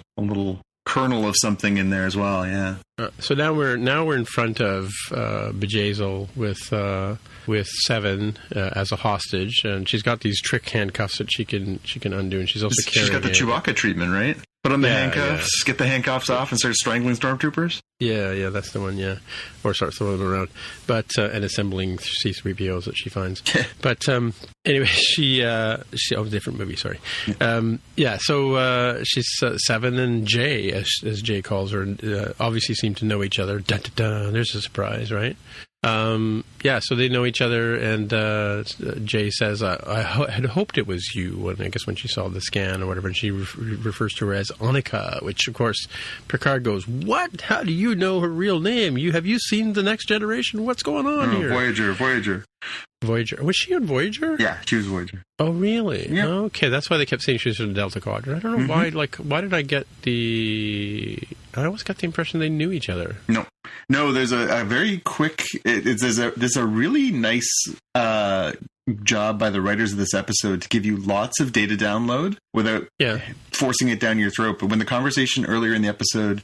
kernel of something in there as well. Yeah. So now we're in front of Bjayzl with Seven as a hostage, and she's got these trick handcuffs that she can undo, and she's also carrying. She's got the Chewbacca treatment, right? Put on the handcuffs, get the handcuffs off, and start strangling stormtroopers. Yeah, that's the one. Yeah, or start throwing them around, but and assembling C-3POs that she finds. But anyway, she different movie. Sorry. So she's Seven and Jay, as Jay calls her, obviously seem to know each other. Dun, dun, dun. There's a surprise, right? So they know each other, and Jay says, I had hoped it was you, and I guess when she saw the scan or whatever, and she refers to her as Annika, which, of course, Picard goes, "What? How do you know her real name? Have you seen The Next Generation? What's going on here?" Voyager. Was she on Voyager? Yeah, she was Voyager. Oh, really? Yeah. Okay, that's why they kept saying she was from the Delta Quadrant. I don't know why. Like, why did I get I always got the impression they knew each other. No. There's a very quick. There's a really nice job by the writers of this episode to give you lots of data download without forcing it down your throat. But when the conversation earlier in the episode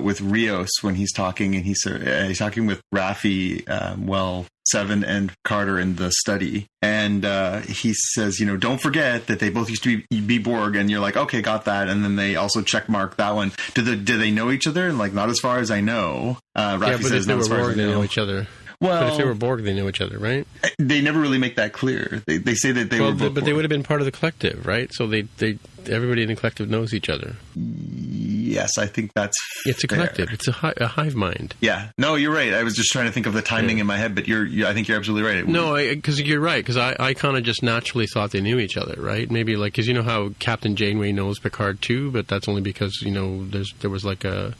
with Rios, when he's talking and he's talking with Raffi, Seven and Carter in the study, and he says, don't forget that they both used to be Borg, and you're like, okay, got that. And then they also check mark that one. Do they know each other? And like, not as far as I know. Raffi says, not as far as I know. Each other. Well, but if they were Borg, they know each other, right? They never really make that clear. They say that they were both but they would have been part of the collective, right? So everybody in the collective knows each other. Yes, I think it's a collective. It's a hive mind. Yeah. No, you're right. I was just trying to think of the timing in my head, but I think you're absolutely right. No, because you're right. Because I kind of just naturally thought they knew each other, right? Maybe like, because you know how Captain Janeway knows Picard too, but that's only because there was like a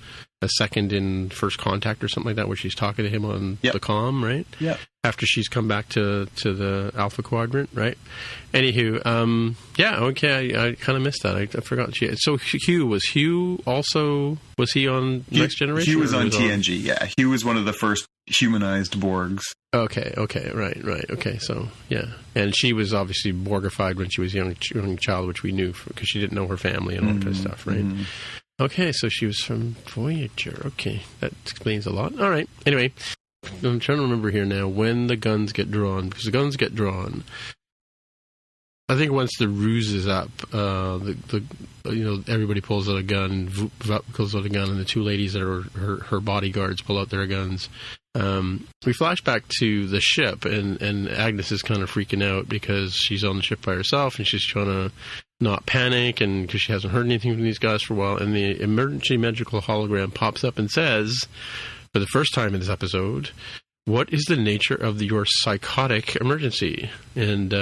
second in First Contact or something like that where she's talking to him on the comm, right? Yeah. After she's come back to the Alpha Quadrant, right? Anywho, okay, I kind of missed that. I forgot. So Hugh was he on Next Generation? Hugh was on TNG, yeah. Hugh was one of the first humanized Borgs. Okay, right. Okay, so, yeah. And she was obviously Borgified when she was a young child, which we knew because she didn't know her family and all that kind of stuff, right? Mm-hmm. Okay, so she was from Voyager. Okay, that explains a lot. All right. Anyway, I'm trying to remember here now when the guns get drawn, because the guns get drawn. I think once the ruse is up, everybody pulls out a gun, Vup pulls out a gun, and the two ladies that are her bodyguards pull out their guns. We flash back to the ship, and Agnes is kind of freaking out because she's on the ship by herself, and she's trying to not panic, and because she hasn't heard anything from these guys for a while, and the emergency medical hologram pops up and says, for the first time in this episode, what is the nature of your psychotic emergency? And,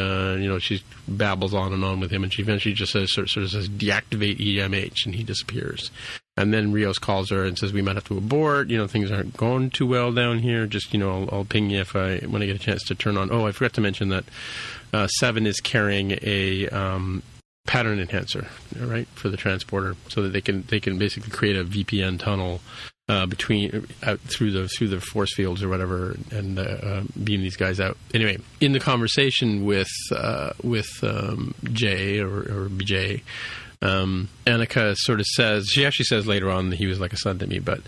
she babbles on and on with him, and she eventually just says, sort of says, deactivate EMH, and he disappears. And then Rios calls her and says, we might have to abort. Things aren't going too well down here. Just, I'll ping you when I get a chance to turn on. Oh, I forgot to mention that Seven is carrying a pattern enhancer, right, for the transporter, so that they can basically create a VPN tunnel through the force fields or whatever, and beam these guys out. Anyway, in the conversation with Jay or BJ, Annika sort of says, she actually says later on that he was like a son to me, but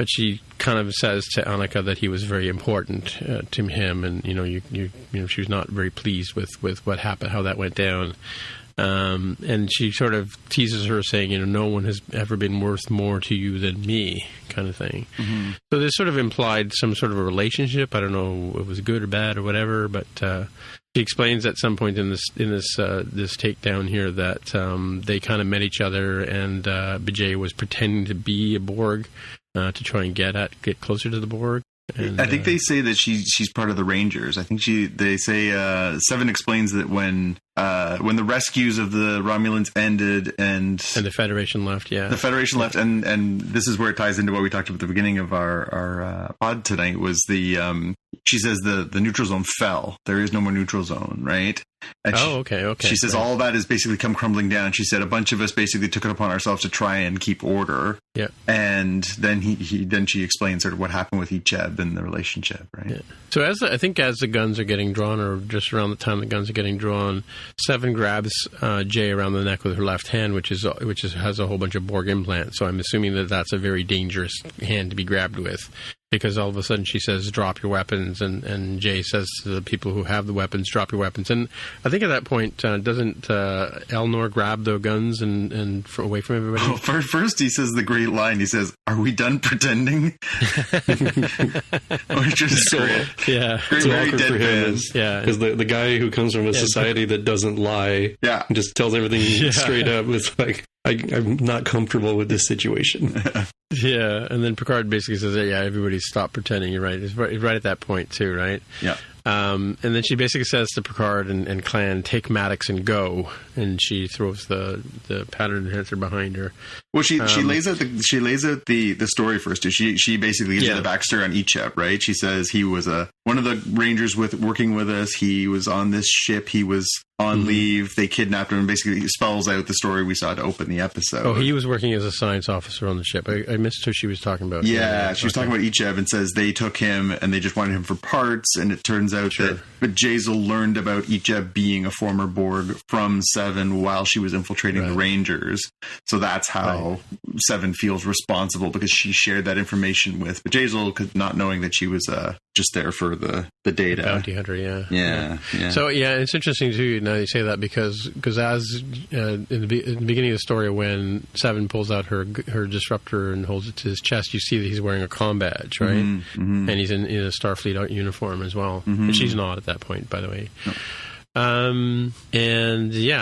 she kind of says to Annika that he was very important to him, and she was not very pleased with what happened, how that went down. And she sort of teases her, saying, no one has ever been worth more to you than me, kind of thing. Mm-hmm. So this sort of implied some sort of a relationship. I don't know if it was good or bad or whatever, but she explains at some point in this takedown here that they kind of met each other, and Bijay was pretending to be a Borg to try and get closer to the Borg. And, I think they say that she's part of the Rangers. I think they say Seven explains that when the rescues of the Romulans ended and the Federation left, and this is where it ties into what we talked about at the beginning of our pod tonight, was she says the neutral zone fell. There is no more neutral zone, right? And okay. She says all of that has basically come crumbling down. She said a bunch of us basically took it upon ourselves to try and keep order. Yeah. And then she explains sort of what happened with Icheb and the relationship, right? Yeah. So as the guns are getting drawn, or just around the time the guns are getting drawn, Seven grabs Jay around the neck with her left hand, which has a whole bunch of Borg implants. So I'm assuming that that's a very dangerous hand to be grabbed with, because all of a sudden she says, drop your weapons, and Jay says to the people who have the weapons, drop your weapons. And I think at that point, doesn't Elnor grab the guns and away from everybody? Oh, first he says the great line. He says, "Are we done pretending?" Which is great. Yeah. It's awkward for him. Because the guy who comes from a society that doesn't lie just tells everything straight up. It's like, I'm not comfortable with this situation. Yeah, and then Picard basically says, everybody stop pretending. You're right. It's right at that point, too, right? Yeah. And then she basically says to Picard and Clan, take Maddox and go. And she throws the pattern enhancer behind her. Well, she lays out the story first. She basically gives you the backstory on Icheb, right? She says he was one of the Rangers working with us. He was on this ship. He was on leave. They kidnapped him, and basically spells out the story we saw to open the episode. Oh, he was working as a science officer on the ship. I missed who she was talking about. Yeah, she was talking about Icheb and says they took him and they just wanted him for parts, and it turns out that Jazel learned about Icheb being a former Borg from Seven while she was infiltrating the Rangers. So that's how Seven feels responsible, because she shared that information with Jazel, not knowing that she was just there for the data. Bounty hunter, yeah. So, it's interesting, too, now you say that, because as in the beginning of the story, when Seven pulls out her disruptor and holds it to his chest, you see that he's wearing a comm badge, right? And he's in a Starfleet uniform as well. And she's not at that point, by the way. No.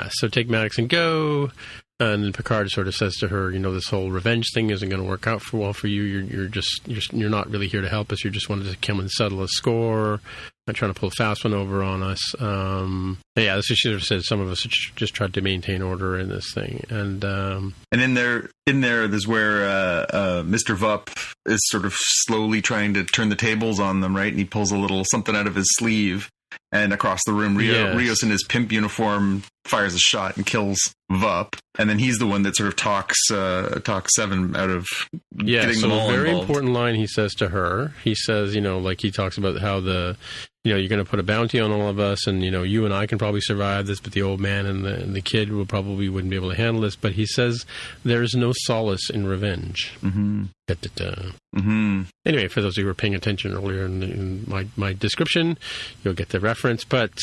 So take Maddox and go. And then Picard sort of says to her, this whole revenge thing isn't going to work out for you. You're not really here to help us. You just wanted to come and settle a score. Not trying to pull a fast one over on us. This is, she sort of said, some of us just tried to maintain order in this thing. And in there, there's where Mr. Vup is sort of slowly trying to turn the tables on them, right? And he pulls a little something out of his sleeve. And across the room, Rios in his pimp uniform fires a shot and kills Vup. And then he's the one that sort of talks Seven out of getting them all involved. A very involved. important line he says to her. He says, he talks about how you're going to put a bounty on all of us, and, you and I can probably survive this, but the old man and the kid wouldn't be able to handle this. But he says there's no solace in revenge. Anyway, for those who were paying attention earlier in my description, you'll get the reference. But,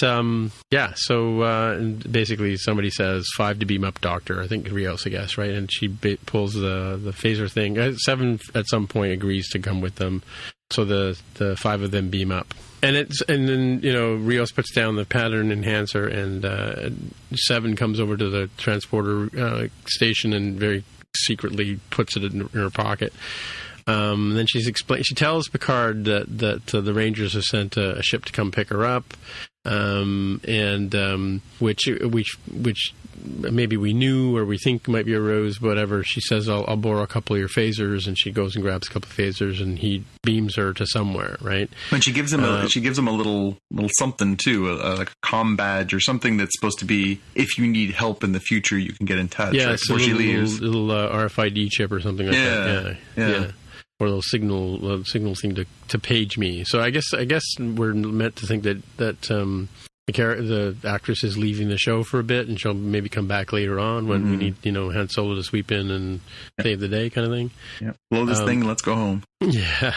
basically somebody says 5 to beam up, Doctor. I think Rios, I guess, right? And she pulls the phaser thing. Seven at some point agrees to come with them. So the 5 of them beam up. And then Rios puts down the pattern enhancer, and Seven comes over to the transporter station and very secretly puts it in her pocket. Then she tells Picard that the Rangers have sent a ship to come pick her up, which maybe we knew or we think might be a ruse, whatever. She says, I'll borrow a couple of your phasers, and she goes and grabs a couple of phasers, and he beams her to somewhere, right? And she gives him a little something too, like a comm badge or something that's supposed to be, if you need help in the future, you can get in touch. Yeah, right, it's a little RFID chip or something like that. Yeah. Or a little signal thing to page me. So I guess we're meant to think that the actress is leaving the show for a bit, and she'll maybe come back later on when we need Han Solo to sweep in and save the day, kind of thing. Yeah, blow this thing, let's go home. Yeah.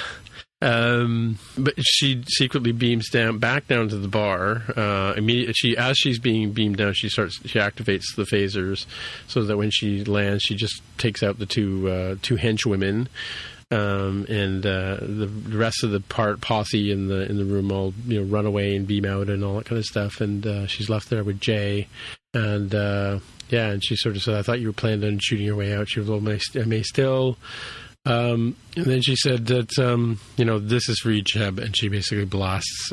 But she secretly beams back down to the bar. Immediately, as she's being beamed down, she activates the phasers, so that when she lands, she just takes out the two henchwomen. And the rest of the posse in the room all run away and beam out and all that kind of stuff, and she's left there with Jay, and and she sort of said, I thought you were planning on shooting your way out. She was, I may still. And then she said that this is for Icheb, and she basically blasts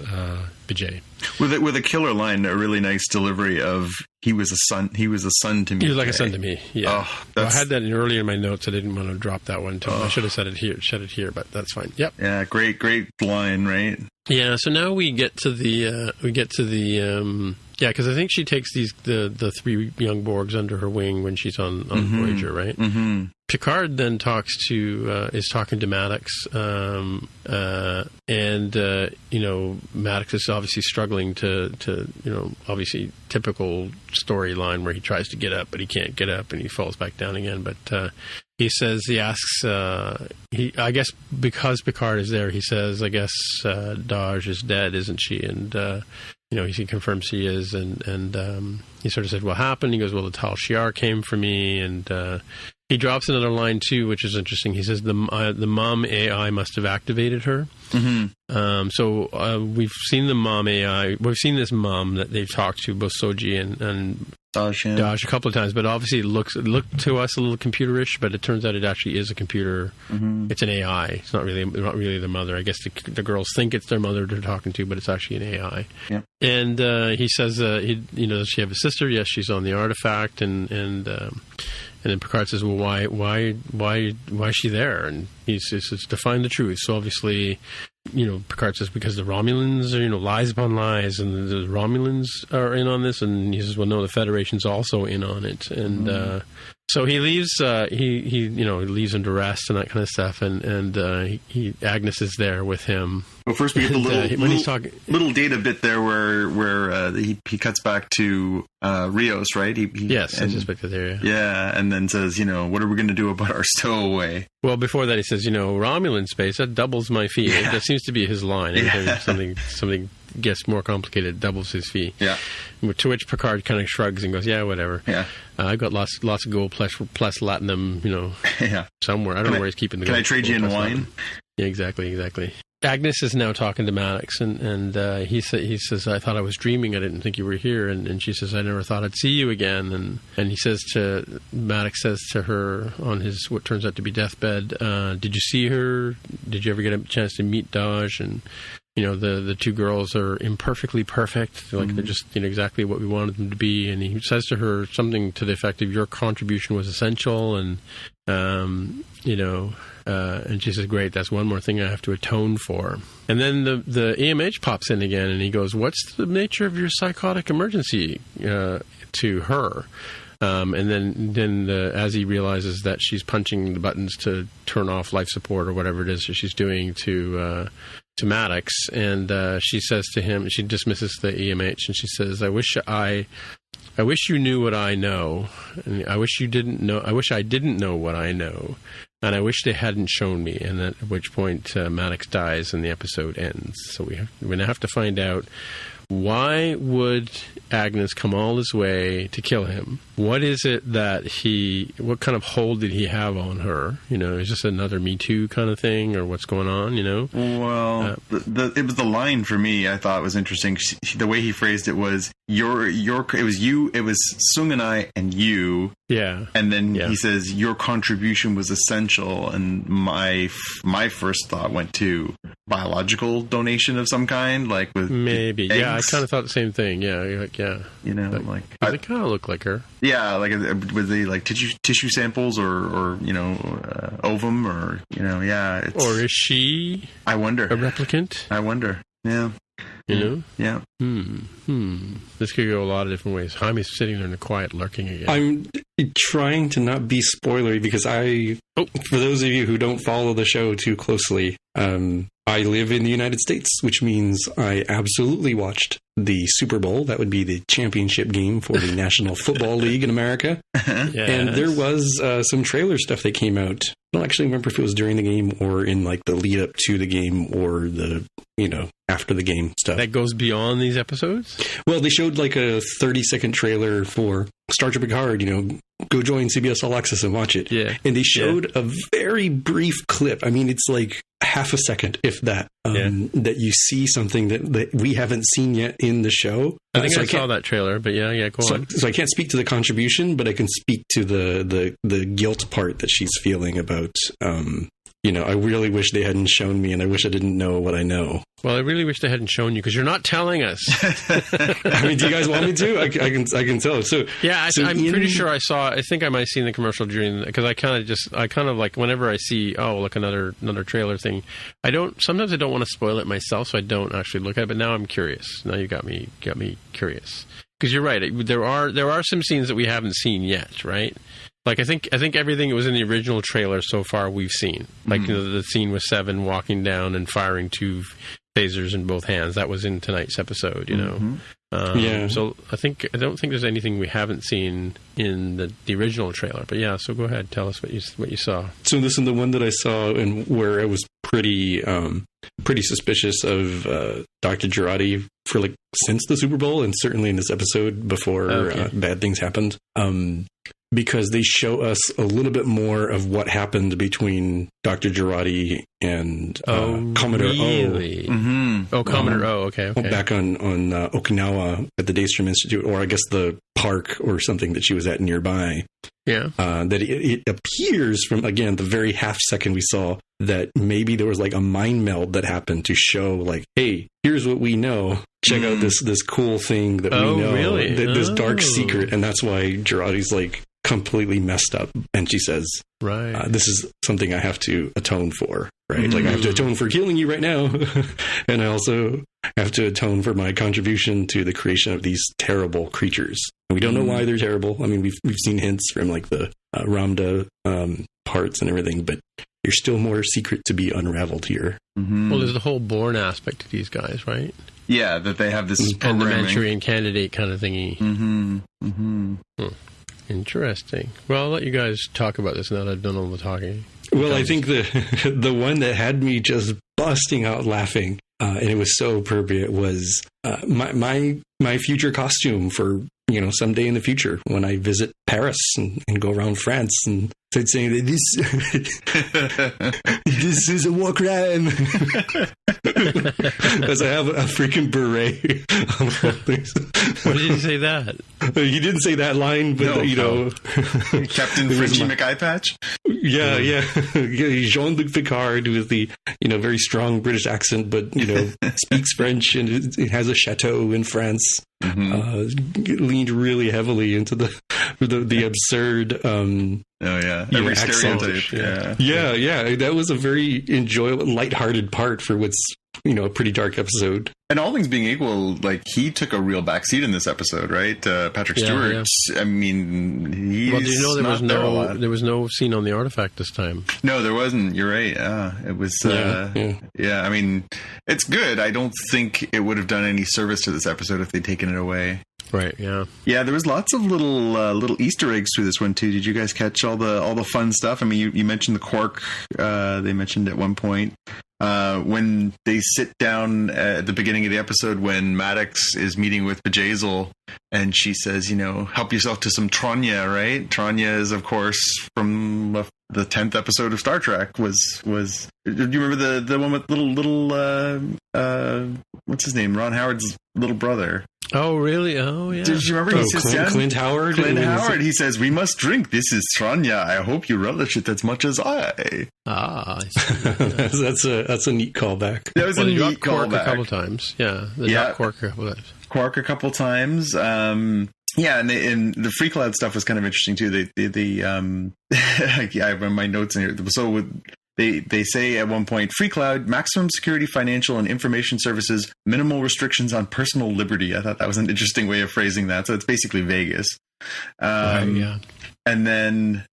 Vijay with a killer line, a really nice delivery of he was a son to me. He was like a son to me. Yeah. Oh, I had that earlier in my notes. I didn't want to drop that one too. I should have said it here, but that's fine. Yep. Yeah, great line, right? Yeah. So now we get to the because I think she takes the 3 young Borgs under her wing when she's on Voyager, right? Mm-hmm. Picard then is talking to Maddox, Maddox is obviously struggling to obviously typical storyline where he tries to get up, but he can't get up, and he falls back down again. But he asks, I guess because Picard is there, he says, I guess Daj is dead, isn't she? And he confirms she is, and he sort of said, what happened? He goes, well, the Tal Shiar came for me, and he drops another line too, which is interesting. He says the mom AI must have activated her. Mm-hmm. So we've seen the mom AI. We've seen this mom that they've talked to, both Soji and Daj a couple of times, but obviously it looked to us a little computerish, but it turns out it actually is a computer. Mm-hmm. It's an AI. It's not really the mother. I guess the girls think it's their mother they're talking to, but it's actually an AI. Yeah. And he says, does she have a sister? Yes, she's on the artifact, and then Picard says, well, why is she there? And he says, to find the truth. So obviously, Picard says, because the Romulans are, lies upon lies, and the Romulans are in on this, and he says, well, no, the Federation's also in on it, and so he leaves. He leaves him to rest and that kind of stuff, and Agnes is there with him. Well, first we get the little data bit there where he cuts back to Rios, right? Yes, I just back to there. Yeah, and then says, what are we going to do about our stowaway? Well, before that, he says, Romulan space, that doubles my fee. Yeah. That seems to be his line. Anytime something gets more complicated, doubles his fee. Yeah. To which Picard kind of shrugs and goes, yeah, whatever. Yeah. I've got lots of gold plus latinum, somewhere. I don't know where he's keeping the gold. Can I trade you in wine? Yeah, exactly. Agnes is now talking to Maddox, and he says, I thought I was dreaming. I didn't think you were here. And she says, I never thought I'd see you again. And he says Maddox says to her on his what turns out to be deathbed, did you see her? Did you ever get a chance to meet Daj? And the two girls are imperfectly perfect. They're just exactly what we wanted them to be. And he says to her something to the effect of, your contribution was essential, and and she says, great, that's one more thing I have to atone for. And then the EMH pops in again, and he goes, what's the nature of your psychotic emergency, to her? And then as he realizes that she's punching the buttons to turn off life support or whatever it is that she's doing to Maddox, and she says to him, she dismisses the EMH, and she says, I wish you knew what I know, and I wish you didn't know. I wish I didn't know what I know, and I wish they hadn't shown me. And at which point Maddox dies, and the episode ends. So we're going to have to find out, why would Agnes come all this way to kill him? What is it that what kind of hold did he have on her? Is this another Me Too kind of thing, or what's going on, Well, it was the line for me I thought was interesting. The way he phrased it was, it was you, it was Sung and I and you. Yeah. And then he says, your contribution was essential. And my first thought went to biological donation of some kind, like with maybe. eggs. Yeah, I kind of thought the same thing. Yeah. Yeah. They kind of look like her. Yeah. Like, were they like tissue samples or ovum or, yeah. Or is she I wonder. A replicant? I wonder. Yeah. Yeah. This could go a lot of different ways. Jaime's sitting there in the quiet, lurking again. I'm trying to not be spoilery because for those of you who don't follow the show too closely, I live in the United States, which means I absolutely watched the Super Bowl. That would be the championship game for the National Football League in America. Yes. And there was some trailer stuff that came out. I don't actually remember if it was during the game or in like the lead up to the game or the, after the game stuff. That goes beyond these episodes? Well, they showed like a 30-second trailer for Star Trek Picard, go join CBS All Access and watch it. Yeah. And they showed a very brief clip. I mean, it's like half a second, if that, that you see something that we haven't seen yet in the show. I think I saw that trailer, but yeah, go on. So I can't speak to the contribution, but I can speak to the guilt part that she's feeling about, I really wish they hadn't shown me, and I wish I didn't know what I know. Well, I really wish they hadn't shown you, because you're not telling us. I mean, do you guys want me to? I can tell. So yeah, I'm pretty sure I saw. I think I might have seen the commercial because I kind of like whenever I see another trailer thing, sometimes I don't want to spoil it myself, so I don't actually look at it. But now I'm curious. Now you got me curious, because you're right. There are some scenes that we haven't seen yet, right? Like I think everything that was in the original trailer so far we've seen. Like the scene with Seven walking down and firing two phasers in both hands. That was in tonight's episode, So I don't think there's anything we haven't seen in the original trailer. But yeah, so go ahead, tell us what you saw. So this is the one that I saw and where I was pretty suspicious of Dr. Girardi for since the Super Bowl, and certainly in this episode before bad things happened. Because they show us a little bit more of what happened between Dr. Girardi and Commodore really? O. Mm-hmm. Oh, Commodore O, okay. Back on Okinawa at the Daystrom Institute, or I guess the park or something that she was at nearby. Yeah. That it appears from, again, the very half second we saw that maybe there was a mind meld that happened to show hey, here's what we know. Check out this cool thing that we know. Really? This dark secret. And that's why Girardi's completely messed up, and she says, right, this is something I have to atone for, right? Like, I have to atone for killing you right now, and I also have to atone for my contribution to the creation of these terrible creatures. And we don't know why they're terrible. I mean, we've seen hints from like the Ramda parts and everything, but there's still more secret to be unraveled here. Well, there's the whole Bourne aspect to these guys, right? Yeah, that they have this and the Manchurian Candidate kind of thingy. Interesting. Well, I'll let you guys talk about this now that I've done all the talking. Well, I think the one that had me just busting out laughing, and it was so appropriate, was my future costume for, someday in the future when I visit Paris and go around France, and saying that this is a war crime. As I have a freaking beret. Why did he say that? He didn't say that line, but Captain Frenchy McEye Patch. Yeah. Jean-Luc Picard, who is the very strong British accent, but speaks French and has a chateau in France. Leaned really heavily into the absurd. Every stereotype. Yeah. That was a very enjoyable, lighthearted part for what's a pretty dark episode. And all things being equal, like, he took a real backseat in this episode, right? Patrick Stewart. Yeah. I mean, he's well, do you know there was no scene on the artifact this time? No, there wasn't. You're right. It was. Yeah. I mean, it's good. I don't think it would have done any service to this episode if they'd taken it away. Right. Yeah. Yeah. There was lots of little Easter eggs through this one too. Did you guys catch all the fun stuff? I mean, you mentioned the quark. They mentioned at one point. When they sit down at the beginning of the episode, when Maddox is meeting with Bjayzl, and she says, help yourself to some Tronya, right? Tronya is, of course, from the 10th episode of Star Trek. Do you remember the one with little what's his name? Ron Howard's little brother. Oh, really? Oh, yeah. Did you remember? Clint Howard. Clint Howard. He says, "We must drink. This is Tronya. I hope you relish it as much as I." I see. that's a neat callback. That was a neat Quark callback. A couple times. Yeah. Quark a couple times. Quark a couple times. Yeah, and the Free Cloud stuff was kind of interesting too. I have my notes in here. So They say at one point, Free Cloud, maximum security, financial, and information services, minimal restrictions on personal liberty. I thought that was an interesting way of phrasing that. So it's basically Vegas. Yeah. And then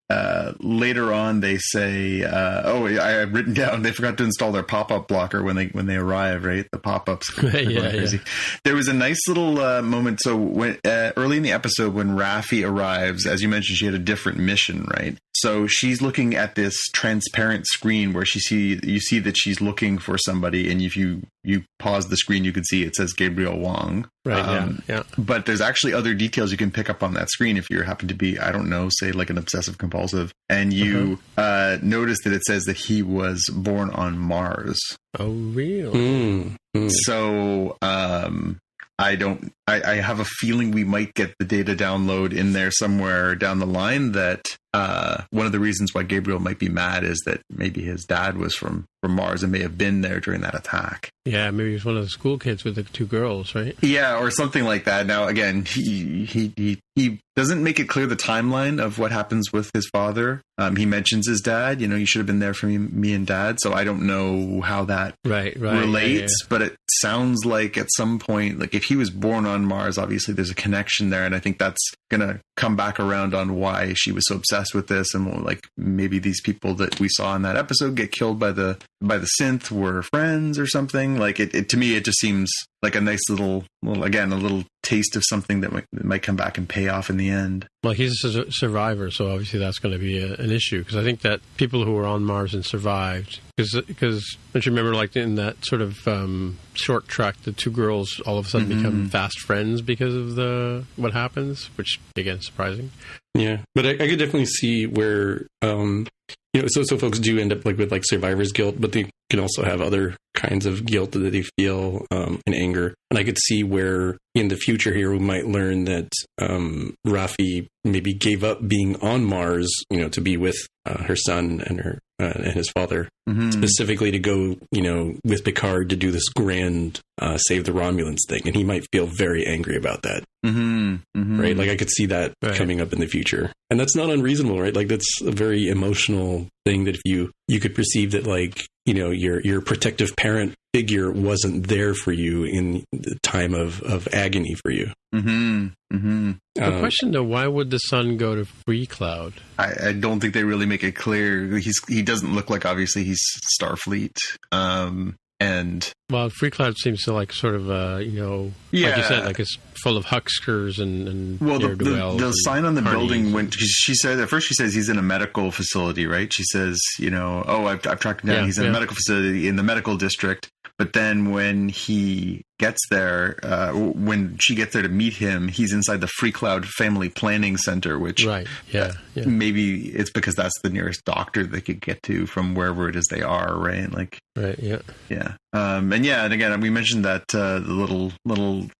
later on, they say, I have written down, they forgot to install their pop-up blocker when they arrive, right? The pop-ups. Crazy. There was a nice little moment. So when early in the episode, when Raffi arrives, as you mentioned, she had a different mission, right? So she's looking at this transparent screen where you see that she's looking for somebody, and if you pause the screen, you can see it says Gabriel Wong. Right. Yeah. But there's actually other details you can pick up on that screen if you happen to be, I don't know, say like an obsessive compulsive, and you notice that it says that he was born on Mars. Oh, really? So I have a feeling we might get the data download in there somewhere down the line that one of the reasons why Gabriel might be mad is that maybe his dad was from Mars and may have been there during that attack. Yeah, maybe he was one of the school kids with the two girls, right? Yeah, or something like that. Now, again, he doesn't make it clear the timeline of what happens with his father. He mentions his dad. You should have been there for me and dad. So I don't know how that relates, but it sounds like at some point, like if he was born on Mars, obviously there's a connection there, and I think that's gonna come back around on why she was so obsessed with this, and like maybe these people that we saw in that episode get killed by the synth were friends or something. Like it to me, it just seems like a nice little taste of something that might come back and pay off in the end. Well, he's a survivor, so obviously that's going to be an issue, because I think that people who were on Mars and survived, because don't you remember, like in that sort of short track, the two girls all of a sudden become fast friends because of what happens, which again, surprising. Yeah, but I could definitely see where so folks do end up like with like survivor's guilt, but they can also have other kinds of guilt that they feel and anger. And I could see where in the future here we might learn that Raffi maybe gave up being on Mars, to be with her son and and his father, specifically to go, with Picard to do this grand save the Romulans thing. And he might feel very angry about that. Right? Like I could see that coming up in the future. And that's not unreasonable, right? Like that's a very emotional thing that if you could perceive that like, your protective parent figure wasn't there for you in the time of agony for you. The question though, why would the son go to Free Cloud? I don't think they really make it clear. He doesn't look like, obviously he's Starfleet. And Free Cloud seems to like sort of, like you said, like it's full of hucksters and ne'er-do-wells. The sign on the building when she said at first, she says he's in a medical facility, right? She says, I've tracked him down. He's in a medical facility in the medical district. But then when he gets there, when she gets there to meet him, he's inside the Free Cloud Family Planning Center, which maybe it's because that's the nearest doctor they could get to from wherever it is they are, right? And again, we mentioned that the little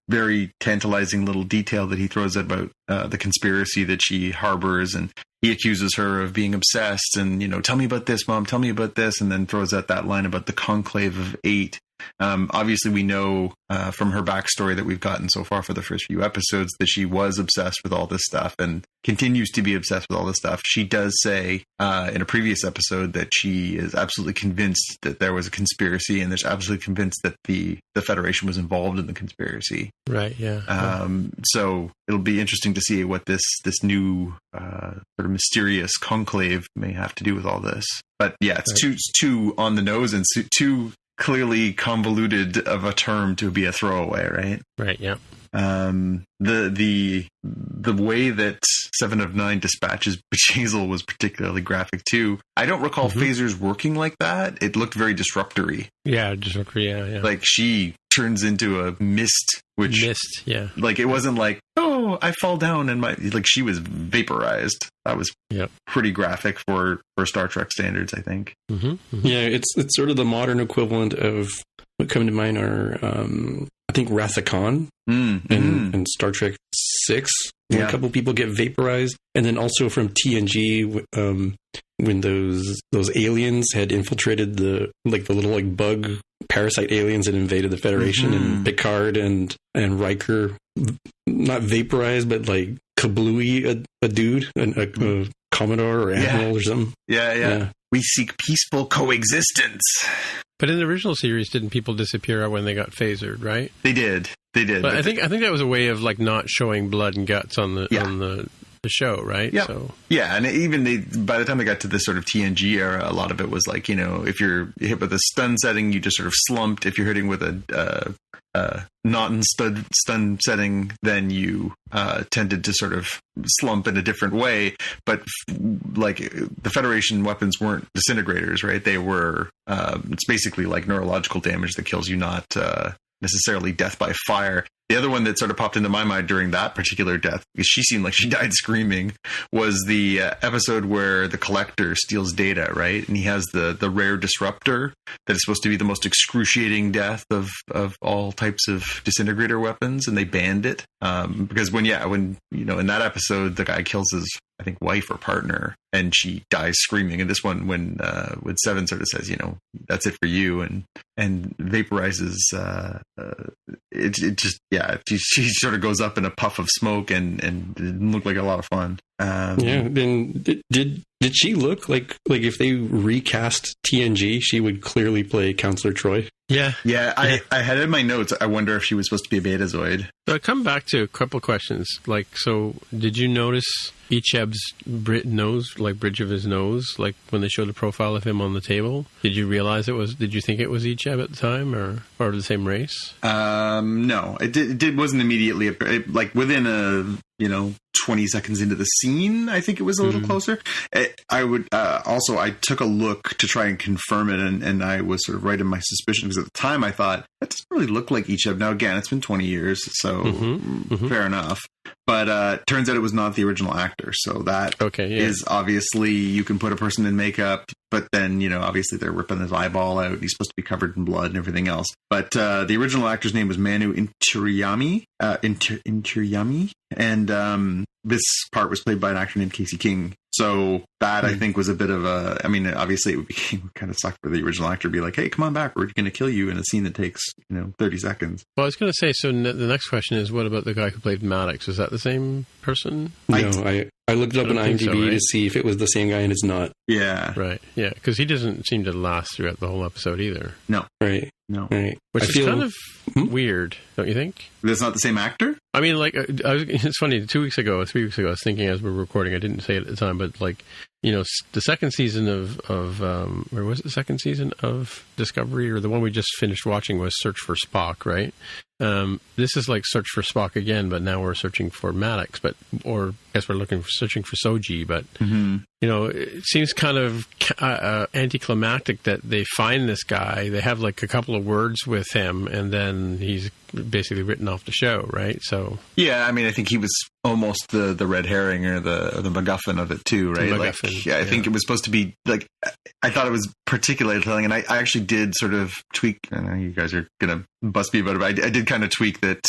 very tantalizing little detail that he throws out about the conspiracy that she harbors, and he accuses her of being obsessed and, tell me about this, Mom, tell me about this, and then throws out that line about the Conclave of 8. Obviously, we know from her backstory that we've gotten so far for the first few episodes that she was obsessed with all this stuff and continues to be obsessed with all this stuff. She does say in a previous episode that she is absolutely convinced that there was a conspiracy, and is absolutely convinced that the Federation was involved in the conspiracy. Right. Yeah. So it'll be interesting to see what this new sort of mysterious conclave may have to do with all this. But yeah, it's too on the nose and too clearly convoluted of a term to be a throwaway, right? Right, yeah. The way that 7 of 9 dispatches B'Hazel was particularly graphic too. I don't recall phasers working like that. It looked very disruptory. Yeah, disruptory, yeah. Like she turns into a mist, like it wasn't like, oh, I fall down and she was vaporized. That was pretty graphic for Star Trek standards, I think. Yeah, it's sort of the modern equivalent of what come to mind are I think Rathacon in Star Trek 6, when a couple people get vaporized, and then also from TNG when those aliens had infiltrated the little bug parasite aliens that invaded the Federation, and Picard and Riker not vaporized but like kablooey a dude, a Commodore or Admiral or something. Yeah. We seek peaceful coexistence. But in the original series, didn't people disappear when they got phasered, right? They did. But I think that was a way of like not showing blood and guts on the show, right? Yeah. And even by the time they got to this sort of TNG era, a lot of it was like, if you're hit with a stun setting, you just sort of slumped. If you're hitting with a not in stun setting, then you tended to sort of slump in a different way. But like the Federation weapons weren't disintegrators, right? They were it's basically like neurological damage that kills you, not necessarily death by fire. The other one that sort of popped into my mind during that particular death, because she seemed like she died screaming, was the episode where the Collector steals Data, right? And he has the rare disruptor that is supposed to be the most excruciating death of all types of disintegrator weapons, and they banned it because when in that episode the guy kills his, I think, wife or partner, and she dies screaming. And this one, when Seven sort of says, that's it for you, and vaporizes, it just, she sort of goes up in a puff of smoke, and it looked like a lot of fun. Then did she look like if they recast TNG, she would clearly play Counselor Troy? Yeah. I had in my notes, I wonder if she was supposed to be a Betazoid. So I come back to a couple questions. So did you notice Icheb's bridge of his nose, like when they showed the profile of him on the table? Did you realize did you think it was Icheb at the time, or the same race? No, it wasn't immediately, like within 20 seconds into the scene, I think it was a little closer. I took a look to try and confirm it, and I was sort of right in my suspicion, because at the time I thought, that doesn't really look like Icheb. Now, again, it's been 20 years, so fair enough. But turns out it was not the original actor. So that is obviously, you can put a person in makeup, but then, obviously they're ripping his eyeball out. He's supposed to be covered in blood and everything else. But the original actor's name was Manu Intiraymi. And this part was played by an actor named Casey King. So that, I think, was a bit of a... I mean, obviously, it would kind of suck for the original actor to be like, hey, come on back. We're going to kill you in a scene that takes, 30 seconds. Well, I was going to say, so the next question is, what about the guy who played Maddox? Is that the same person? No, I looked it up on IMDb to see if it was the same guy, and it's not. Yeah. Right. Yeah, because he doesn't seem to last throughout the whole episode either. No. Right. No. Right. Which is kind of weird, don't you think? That's not the same actor? I mean, it's funny, 3 weeks ago, I was thinking as we were recording, I didn't say it at the time, but the second season of or was it the second season of Discovery, or the one we just finished watching was Search for Spock, right? This is like Search for Spock again, but now we're searching for Maddox, or I guess we're searching for Soji, but it seems kind of anticlimactic that they find this guy, they have like a couple of words with him, and then he's basically written off the show, right? So yeah, I mean, I think he was almost the red herring or the MacGuffin of it too, right? I think it was supposed to be like, I thought it was particularly telling, and I actually did sort of tweak. I know you guys are gonna bust me about it, but I did kind of tweak that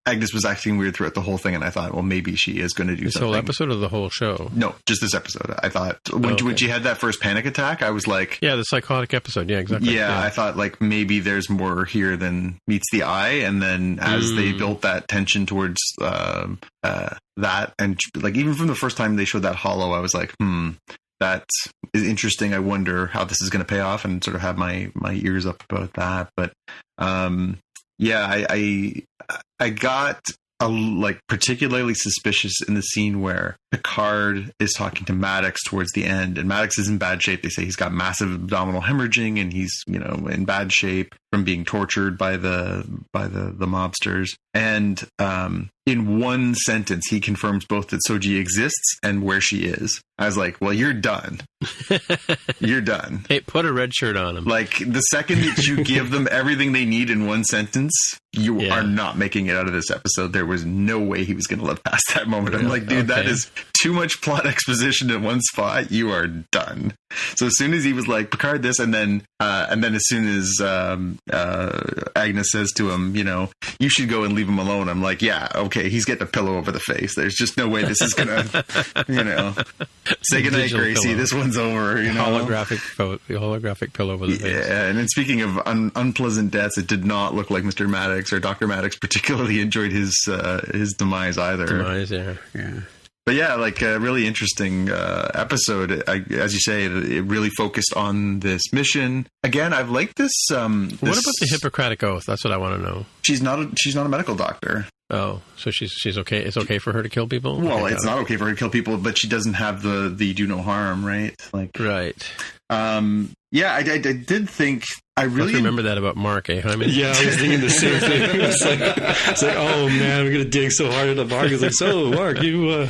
Agnes was acting weird throughout the whole thing, and I thought, well, maybe she is going to do this something. Whole episode or the whole show? No, just this episode. I thought when she had that first panic attack, I was like, yeah, the psychotic episode. Yeah, exactly. Yeah, I thought like maybe there's more here than meets the eye, and then as they built that tension towards that, and like even from the first time they showed that hollow, I was like, that is interesting. I wonder how this is going to pay off, and sort of have my ears up about that. But I got particularly suspicious in the scene where Picard is talking to Maddox towards the end, and Maddox is in bad shape. They say he's got massive abdominal hemorrhaging, and he's in bad shape from being tortured by the mobsters. And in one sentence, he confirms both that Soji exists and where she is. I was like, well, you're done. You're done. Hey, put a red shirt on him. Like, the second that you give them everything they need in one sentence, you are not making it out of this episode. There was no way he was going to live past that moment. I'm like, dude, that is too much plot exposition in one spot. You are done. So as soon as he was like, Picard this, and then as soon as Agnes says to him, you should go and leave him alone, I'm like, yeah, okay, he's getting a pillow over the face. There's just no way this is gonna, say goodnight, Gracie. Pillow. This one's over. Holographic pillow over the face. Yeah, and then speaking of unpleasant deaths, it did not look like Mr. Maddox or Dr. Maddox particularly enjoyed his demise either. Yeah. But yeah, like a really interesting episode. As you say, it really focused on this mission. Again, I've liked this. What about the Hippocratic Oath? That's what I want to know. She's not a medical doctor. Oh, so she's okay. It's okay for her to kill people? Well, it's not okay for her to kill people, but she doesn't have the do no harm, right? Right. Yeah, I did think. I really remember that about Mark, eh? Hyman? Yeah, I was thinking the same thing. It's like, oh man, we're gonna dig so hard at Mark. It's like, so Mark, you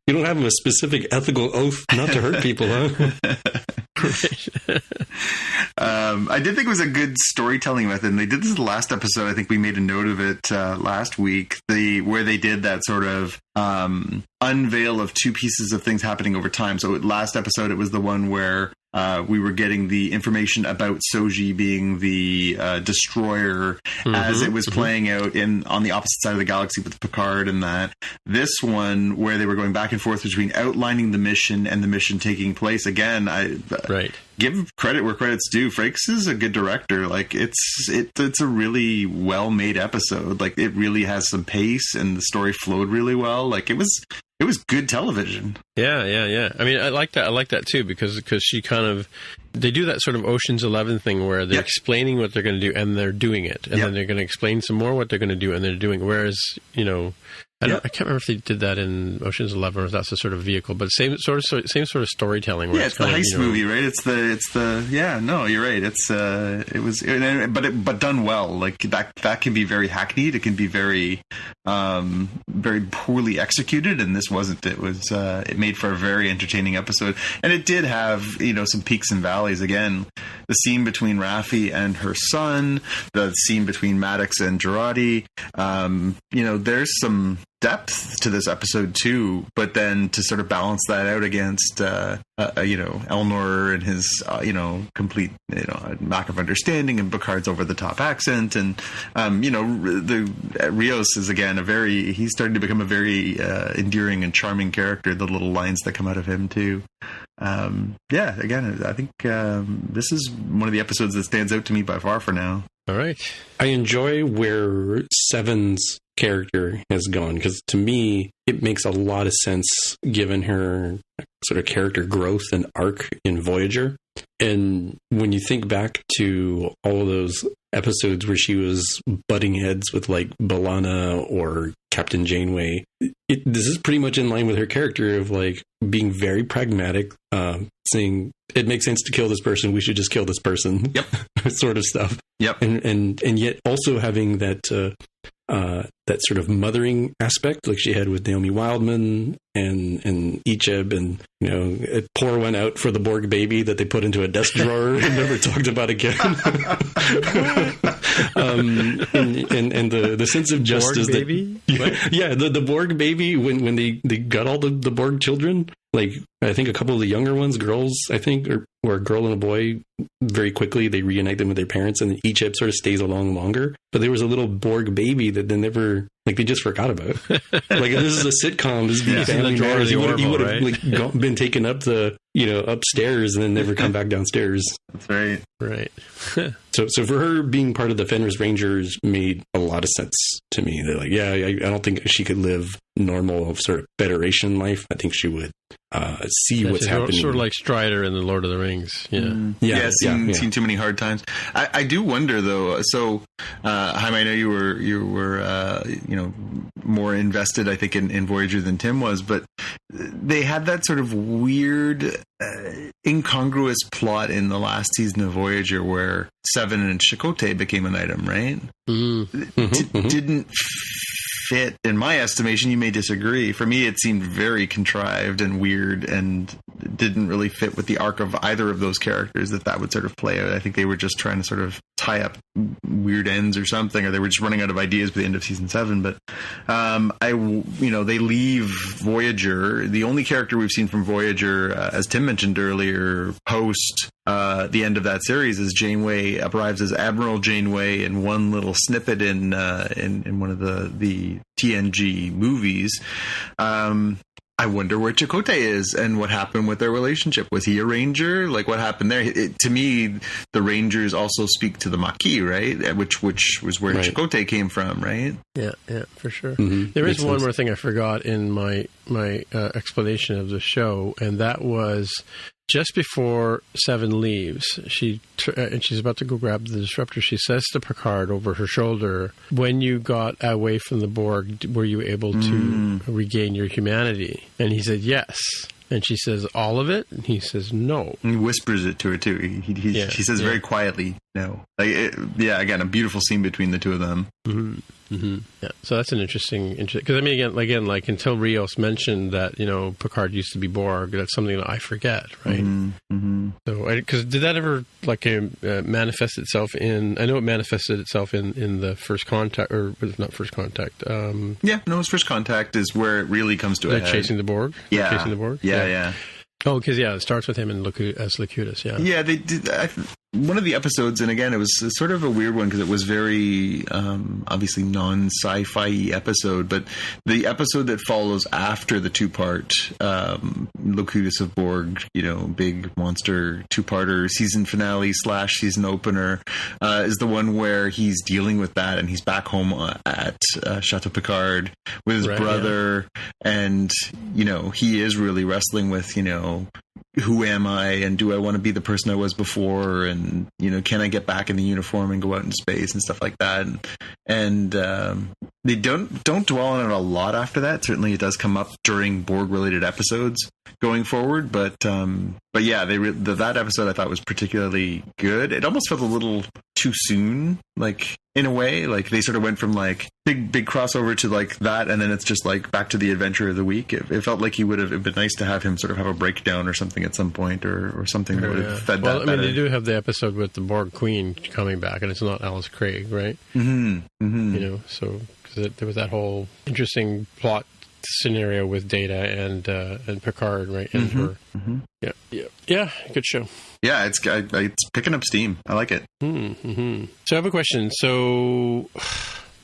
don't have a specific ethical oath not to hurt people, huh? I did think it was a good storytelling method, and they did this last episode. I think we made a note of it last week. Where they did that sort of unveil of two pieces of things happening over time. So last episode, it was the one where we were getting the information about Soji being the destroyer as it was playing out on the opposite side of the galaxy with Picard and that. This one, where they were going back and forth between outlining the mission and the mission taking place. Again, give credit where credit's due. Frakes is a good director. Like it's a really well made episode. Like it really has some pace, and the story flowed really well. Like it was good television. Yeah. I mean, I like that too, because she kind of, they do that sort of Ocean's 11 thing where they're explaining what they're going to do and they're doing it, and then they're going to explain some more what they're going to do and they're doing. Whereas, I can't remember if they did that in Ocean's 11 or if that's a sort of vehicle, but same sort of storytelling. Where it's the heist movie, right? It's the no, you're right. But done well. Like that can be very hackneyed. It can be very very poorly executed, and this wasn't. It was it made for a very entertaining episode, and it did have some peaks and valleys. Again, the scene between Raffi and her son, the scene between Maddox and Girardi. There's some depth to this episode too, but then to sort of balance that out against Elnor and his complete lack of understanding and Picard's over the top accent, and the Rios is again he's starting to become a very endearing and charming character. The little lines that come out of him too. Again, I think this is one of the episodes that stands out to me by far for now. All right. I enjoy where Seven's character has gone, because to me, it makes a lot of sense given her sort of character growth and arc in Voyager. And when you think back to all of those episodes where she was butting heads with like B'Elanna or Captain Janeway, this is pretty much in line with her character of like being very pragmatic, saying it makes sense to kill this person, we should just kill this person. Yep. Sort of stuff. Yep. And yet also having that sort of mothering aspect like she had with Naomi Wildman and Icheb, and it pour one out for the Borg baby that they put into a desk drawer and never talked about again. And the sense of justice Borg baby? The Borg baby when they got all the Borg children, like I think a couple of the younger ones, girls, I think, or a girl and a boy, very quickly they reunite them with their parents, and Icheb sort of stays along longer. But there was a little Borg baby that they never, like, they just forgot about. Like, if this is a sitcom, this is Family Matters, he would have been taken up upstairs and then never come back downstairs. That's right. Right. So for her being part of the Fenris Rangers made a lot of sense to me. They're like, I don't think she could live normal sort of Federation life. I think she would see what's happening. Sort of like Strider in the Lord of the Rings. Yeah. Seen too many hard times. I do wonder though. So, Jaime, I know you were more invested, I think, in Voyager than Tim was, but they had that sort of weird, incongruous plot in the last season of Voyager where Seven and Chakotay became an item, right? Mm-hmm. Didn't fit, in my estimation. You may disagree. For me, it seemed very contrived and weird and didn't really fit with the arc of either of those characters that would sort of play out. I think they were just trying to sort of tie up weird ends or something, or they were just running out of ideas by the end of season 7. But they leave Voyager. The only character we've seen from Voyager, as Tim mentioned earlier, post the end of that series, is Janeway arrives as Admiral Janeway in one little snippet in one of the TNG movies. I wonder where Chakotay is and what happened with their relationship. Was he a Ranger? Like, what happened there? To me, the Rangers also speak to the Maquis, right? Which was where Chakotay came from, right? Yeah, for sure. Mm-hmm. There is one more thing I forgot in my explanation of the show, and that was just before Seven leaves, and she's about to go grab the disruptor, she says to Picard over her shoulder, when you got away from the Borg, were you able to regain your humanity? And he said, yes. And she says, all of it? And he says, no. And he whispers it to her, too. She says very quietly, no. Again, a beautiful scene between the two of them. Mm-hmm. Mm-hmm. Yeah, so that's an interesting, because I mean, again, like until Rios mentioned that Picard used to be Borg, that's something that I forget, right? Mm-hmm. So, because did that ever manifest itself in? I know it manifested itself in the First Contact, or not First Contact. It's First Contact is where it really comes to a head. Chasing the Borg. Yeah, chasing the Borg. Yeah. Oh, because it starts with him and as Locutus. Yeah, they did. One of the episodes, and again, it was sort of a weird one because it was very obviously non-sci-fi episode, but the episode that follows after the two-part Locutus of Borg, big monster two-parter season finale / season opener, is the one where he's dealing with that and he's back home at Chateau Picard, his brother, and he is really wrestling with who am I, and do I want to be the person I was before, and can I get back in the uniform and go out in space and stuff like that, and they don't dwell on it a lot after that. Certainly it does come up during Borg related episodes going forward, but yeah, that episode I thought was particularly good. It almost felt a little too soon, like in a way, like they sort of went from like big crossover to like that, and then it's just like back to the adventure of the week. It felt like it'd been nice to have him sort of have a breakdown or something at some point, or something that would have fed that. Well, I mean, they do have the episode with the Borg Queen coming back, and it's not Alice Craig, right? So because there was that whole interesting plot scenario with Data and Picard, right? Yeah, good show. Yeah, it's picking up steam. I like it. So I have a question. So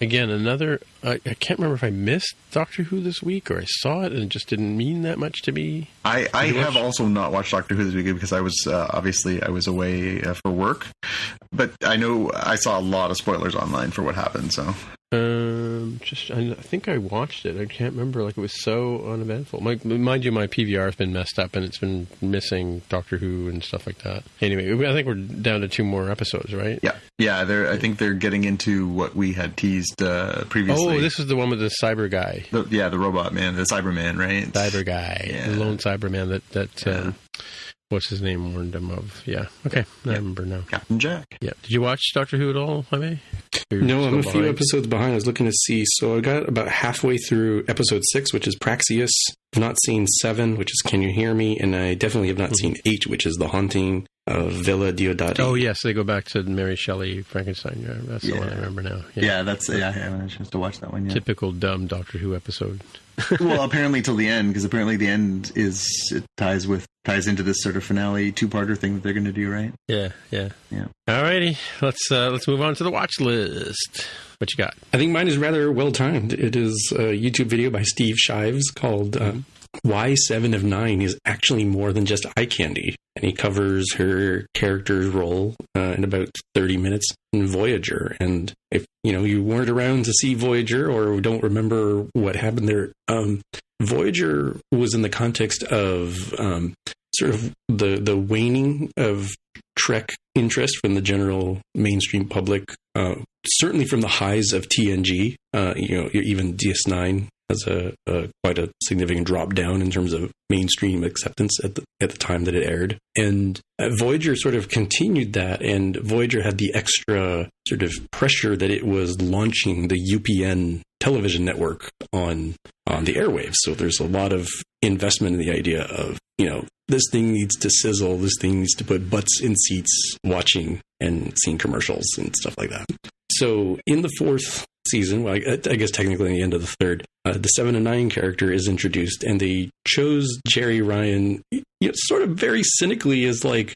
again, I can't remember if I missed Doctor Who this week or I saw it and it just didn't mean that much to me. I have also not watched Doctor Who this week because I was obviously I was away for work, but I know I saw a lot of spoilers online for what happened. So I think I watched it. I can't remember. Like, it was so uneventful. Mind you, my PVR has been messed up and it's been missing Doctor Who and stuff like that. Anyway, I think we're down to 2 more episodes, right? Yeah. I think they're getting into what we had teased previously. Oh, this is the one with the cyber guy. The robot man, the Cyberman, right? Cyber guy, the lone Cyberman that what's his name warned him of. Yeah. Okay. I remember now. Captain Jack. Yeah. Did you watch Doctor Who at all, Jaime? No, I'm a few episodes behind. I was looking to see. So I got about halfway through episode 6, which is Praxeus. I've not seen 7, which is Can You Hear Me? And I definitely have not seen 8, which is The Haunting of Villa Diodati. Oh, yes. They go back to Mary Shelley, Frankenstein. Yeah, that's the one I remember now. Yeah, I haven't had a chance to watch that one yet. Typical dumb Doctor Who episode. Well, apparently till the end, because apparently the end ties into this sort of finale 2-parter thing that they're going to do, right? Yeah. Alrighty, let's move on to the watch list. What you got? I think mine is rather well timed. It is a YouTube video by Steve Shives called Why 7 of 9 is Actually More Than Just Eye Candy. And he covers her character's role in about 30 minutes in Voyager. And if you weren't around to see Voyager or don't remember what happened there, Voyager was in the context of sort of the waning of Trek interest from the general mainstream public, certainly from the highs of TNG. Even DS9 has quite a significant drop down in terms of mainstream acceptance at the time that it aired. And Voyager sort of continued that, and Voyager had the extra sort of pressure that it was launching the UPN television network on the airwaves. So there's a lot of investment in the idea of, this thing needs to sizzle, this thing needs to put butts in seats watching and seeing commercials and stuff like that. So in the 4th season, well, I guess technically in the end of the 3rd, the 7 and 9 character is introduced, and they chose Jerry Ryan sort of very cynically as like,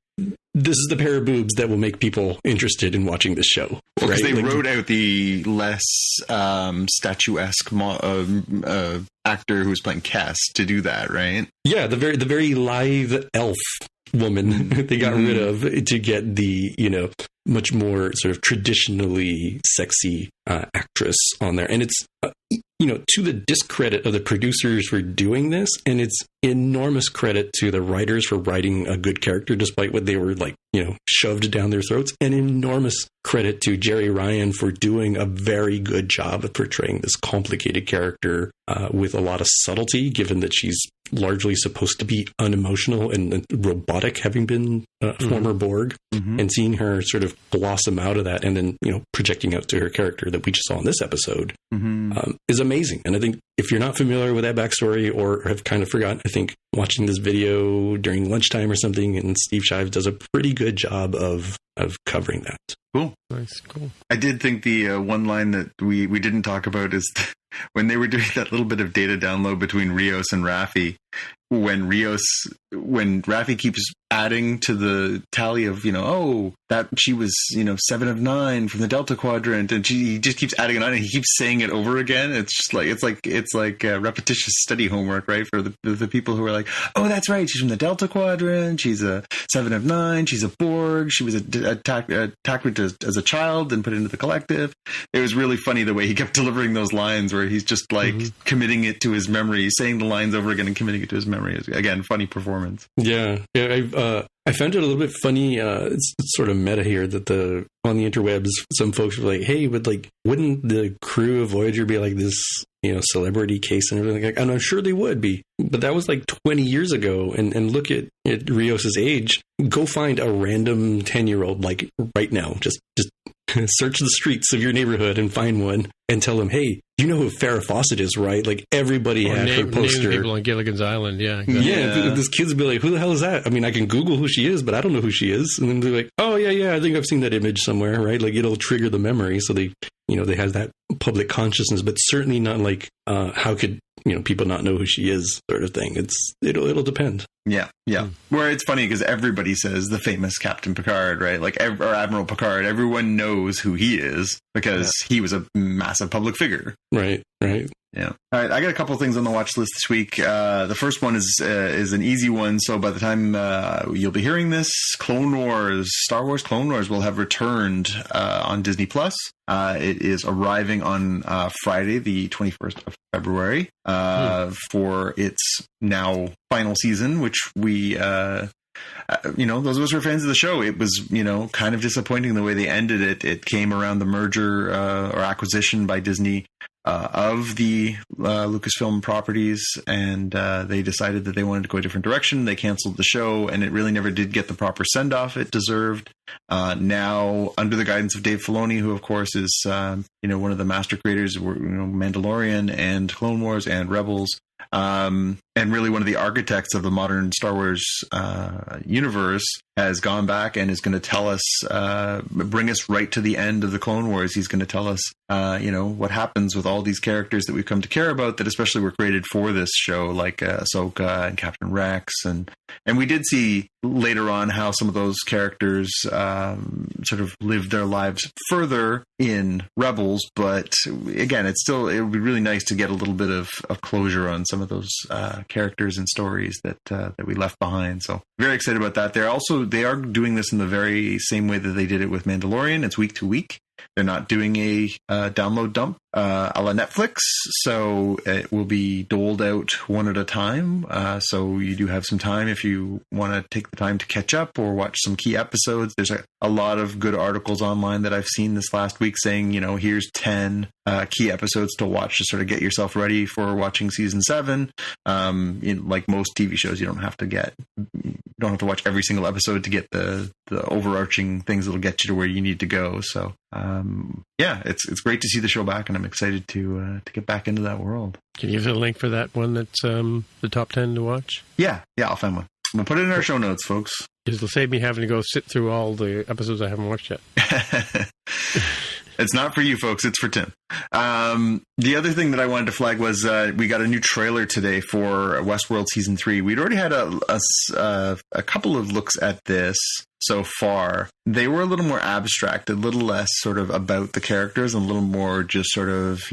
this is the pair of boobs that will make people interested in watching this show. Well, right? They wrote out the less statuesque actor who was playing Cass to do that, right? Yeah, the very lithe elf woman they got rid of to get the much more sort of traditionally sexy actress on there. And it's to the discredit of the producers for doing this, and it's enormous credit to the writers for writing a good character despite what they were shoved down their throats, and enormous credit to Jerry Ryan for doing a very good job of portraying this complicated character with a lot of subtlety, given that she's largely supposed to be unemotional and robotic, having been a former Borg, and seeing her sort of blossom out of that and then projecting out to her character that we just saw in this episode is amazing. And I think if you're not familiar with that backstory or have kind of forgotten, I think watching this video during lunchtime or something, and Steve Shives does a pretty good job of covering that. Cool. Nice. Cool. I did think the one line that we didn't talk about is when they were doing that little bit of data download between Rios and Raffi, when Raffi keeps adding to the tally of, that she was, 7 of 9 from the Delta Quadrant, and he just keeps adding it on, and he keeps saying it over again. It's just like repetitious study homework, right? For the people who are like, oh, that's right, she's from the Delta Quadrant, she's a 7 of 9, she's a Borg, she was attacked as a child and put into the collective. It was really funny the way he kept delivering those lines, where he's just like committing it to his memory, he's saying the lines over again and committing it to his memory. Again, funny performance. Yeah. I found it a little bit funny. It's sort of meta here that on the interwebs, some folks were like, "Hey, wouldn't the crew of Voyager be like this, celebrity case and everything?" And I'm sure they would be, but that was like 20 years ago. And look at Rios's age. Go find a random 10-year-old like right now. Just search the streets of your neighborhood and find one and tell them, hey, you know who Farrah Fawcett is, right? Like everybody had her poster. People on Gilligan's Island, yeah. Exactly. Yeah, this kid's will be like, who the hell is that? I mean, I can Google who she is, but I don't know who she is. And then they're like, oh, yeah, I think I've seen that image somewhere, right? Like it'll trigger the memory. So they have that public consciousness, but certainly not like, how could, people not know who she is sort of thing. It'll depend. Yeah. Where it's funny because everybody says the famous Captain Picard, right? Like, or Admiral Picard, everyone knows who he is because he was a massive public figure. Right. Yeah. All right. I got a couple of things on the watch list this week. The first one is an easy one. So by the time you'll be hearing this, Star Wars Clone Wars will have returned on Disney Plus. It is arriving on Friday, the 21st of February, for its now final season, which we those of us who are fans of the show, it was, kind of disappointing the way they ended it. It came around the merger or acquisition by Disney of the Lucasfilm properties, and they decided that they wanted to go a different direction. They canceled the show, and it really never did get the proper send-off it deserved. Now, under the guidance of Dave Filoni, who, of course, is one of the master creators of Mandalorian and Clone Wars and Rebels, and really one of the architects of the modern Star Wars universe, has gone back and is going to tell us, bring us right to the end of the Clone Wars. He's going to tell us, what happens with all these characters that we've come to care about that especially were created for this show, like Ahsoka and Captain Rex. And we did see later on how some of those characters sort of lived their lives further in Rebels. But again, it would be really nice to get a little bit of closure on some of those characters and stories that we left behind. So very excited about that. They are doing this in the very same way that they did it with Mandalorian. It's week to week. They're not doing a download dump a la Netflix, so it will be doled out one at a time. So you do have some time if you want to take the time to catch up or watch some key episodes. There's a lot of good articles online that I've seen this last week saying, here's 10 key episodes to watch to sort of get yourself ready for watching season 7. Like most TV shows, you don't have to watch every single episode to get the overarching things that'll get you to where you need to go. So it's great to see the show back, and I'm excited to get back into that world. Can you give a link for that one that's the top 10 to watch? Yeah, I'll find one. We'll put it in our show notes, folks. It'll save me having to go sit through all the episodes I haven't watched yet. It's not for you, folks. It's for Tim. The other thing that I wanted to flag was we got a new trailer today for Westworld Season 3. We'd already had a couple of looks at this so far. They were a little more abstract, a little less sort of about the characters, and a little more just sort of,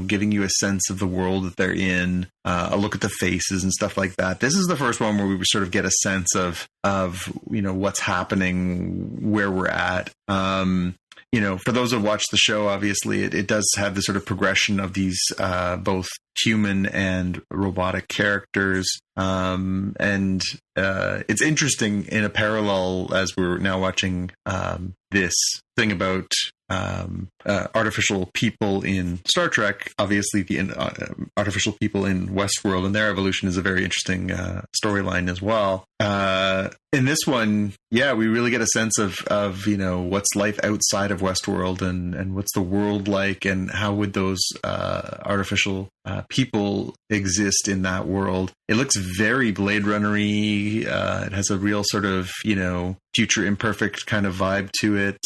giving you a sense of the world that they're in, a look at the faces and stuff like that. This is the first one where we sort of get a sense of what's happening, where we're at. For those who have watched the show, obviously it does have the sort of progression of these both human and robotic characters. And it's interesting in a parallel as we're now watching this thing about artificial people in Star Trek. Obviously, the artificial people in Westworld and their evolution is a very interesting storyline as well. In this one, we really get a sense of what's life outside of Westworld and what's the world like, and how would those artificial people exist in that world. It looks very Blade Runner-y. It has a real sort of future imperfect kind of vibe to it.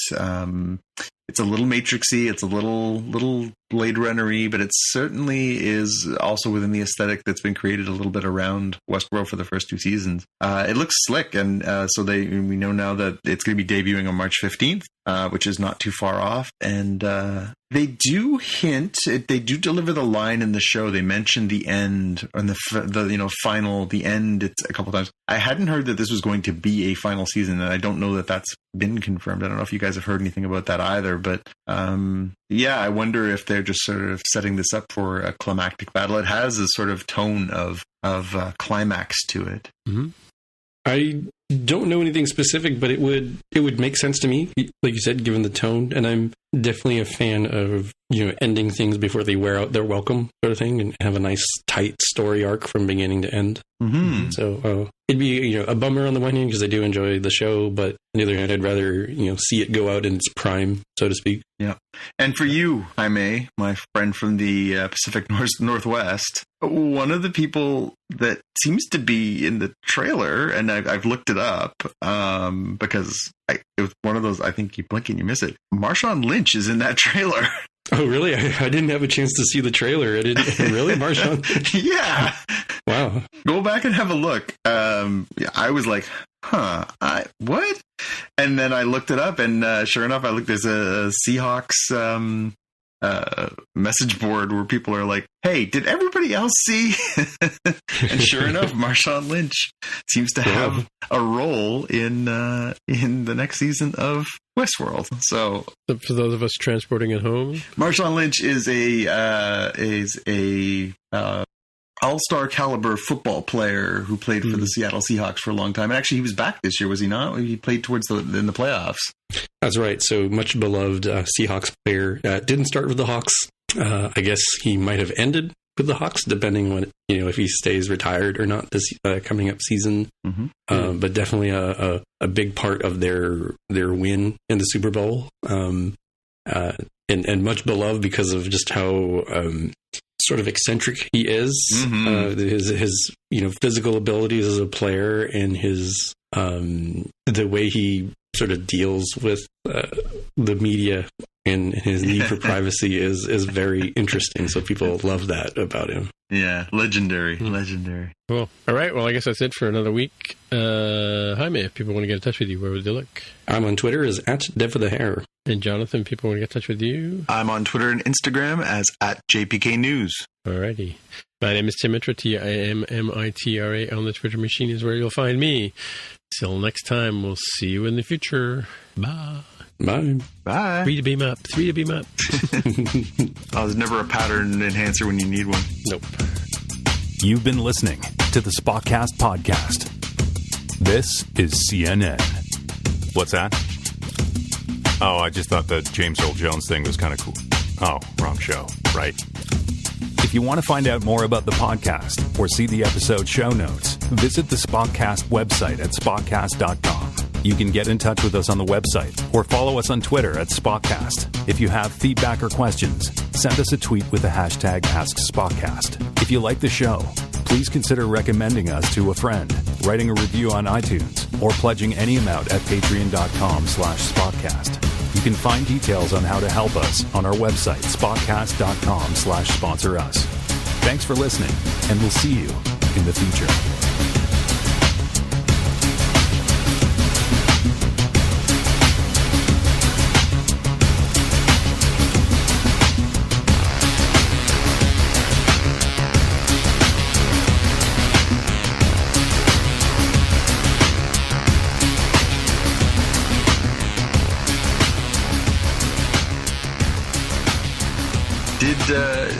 It's a little Matrixy. It's a little Blade Runner-y, but it certainly is also within the aesthetic that's been created a little bit around Westworld for the first 2 seasons. It looks slick, and so we know now that it's going to be debuting on March 15th, which is not too far off. And they do hint, they do deliver the line in the show. They mentioned the end and the final, the end. It's a couple times. I hadn't heard that this was going to be a final season, and I don't know that that's been confirmed. I don't know if you guys have heard anything about that either, but yeah, I wonder if they're just sort of setting this up for a climactic battle. It has a sort of tone of climax to it. Mm-hmm. I don't know anything specific, but it would make sense to me, like you said, given the tone. And I'm definitely a fan of, ending things before they wear out their welcome, sort of thing, and have a nice tight story arc from beginning to end. Mm-hmm. So it'd be a bummer on the one hand because I do enjoy the show, but on the other hand, I'd rather see it go out in its prime, so to speak. Yeah. And for you, Jaime, my friend from the Pacific Northwest, one of the people that seems to be in the trailer, and I've looked it up because it was one of those, I think you blink and you miss it. Marshawn Lynch is in that trailer. Oh, really? I didn't have a chance to see the trailer. I didn't really, Marshawn? Yeah. Wow. Go back and have a look. I was like, what? And then I looked it up, and sure enough, there's a Seahawks message board where people are like, hey, did everybody else see? And sure enough, Marshawn Lynch seems to have a role in the next season of Westworld. So for those of us transporting it home, Marshawn Lynch is a all-star caliber football player who played for the Seattle Seahawks for a long time. And actually, he was back this year, was he not? He played in the playoffs. That's right. So much beloved Seahawks player. Didn't start with the Hawks. I guess he might have ended with the Hawks, depending on if he stays retired or not this coming up season. Mm-hmm. But definitely a big part of their win in the Super Bowl. And much beloved because of just how sort of eccentric he is. Mm-hmm. His physical abilities as a player, and his the way he sort of deals with the media and his need for privacy is very interesting. So people love that about him. Yeah, legendary. Cool. All right. Well, I guess that's it for another week. Jaime, if people want to get in touch with you, where would they look? I'm on Twitter as @DevWithAHair. And Jonathan, people want to get in touch with you? I'm on Twitter and Instagram as @JPKNews. All righty. My name is Tim Mitra, TIMMITRA. On the Twitter machine is where you'll find me. Till next time, we'll see you in the future. Bye. Bye. Bye. 3 to beam up. There's never a pattern enhancer when you need one. Nope. You've been listening to the SpockCast podcast. This is CNN. What's that? Oh, I just thought the James Earl Jones thing was kind of cool. Oh, wrong show. Right. If you want to find out more about the podcast or see the episode show notes, visit the SpockCast website at SpockCast.com. You can get in touch with us on the website or follow us on Twitter at SpockCast. If you have feedback or questions, send us a tweet with the hashtag AskSpockCast. If you like the show, please consider recommending us to a friend, writing a review on iTunes, or pledging any amount at patreon.com/SpockCast. You can find details on how to help us on our website, SpockCast.com/sponsor us. Thanks for listening, and we'll see you in the future.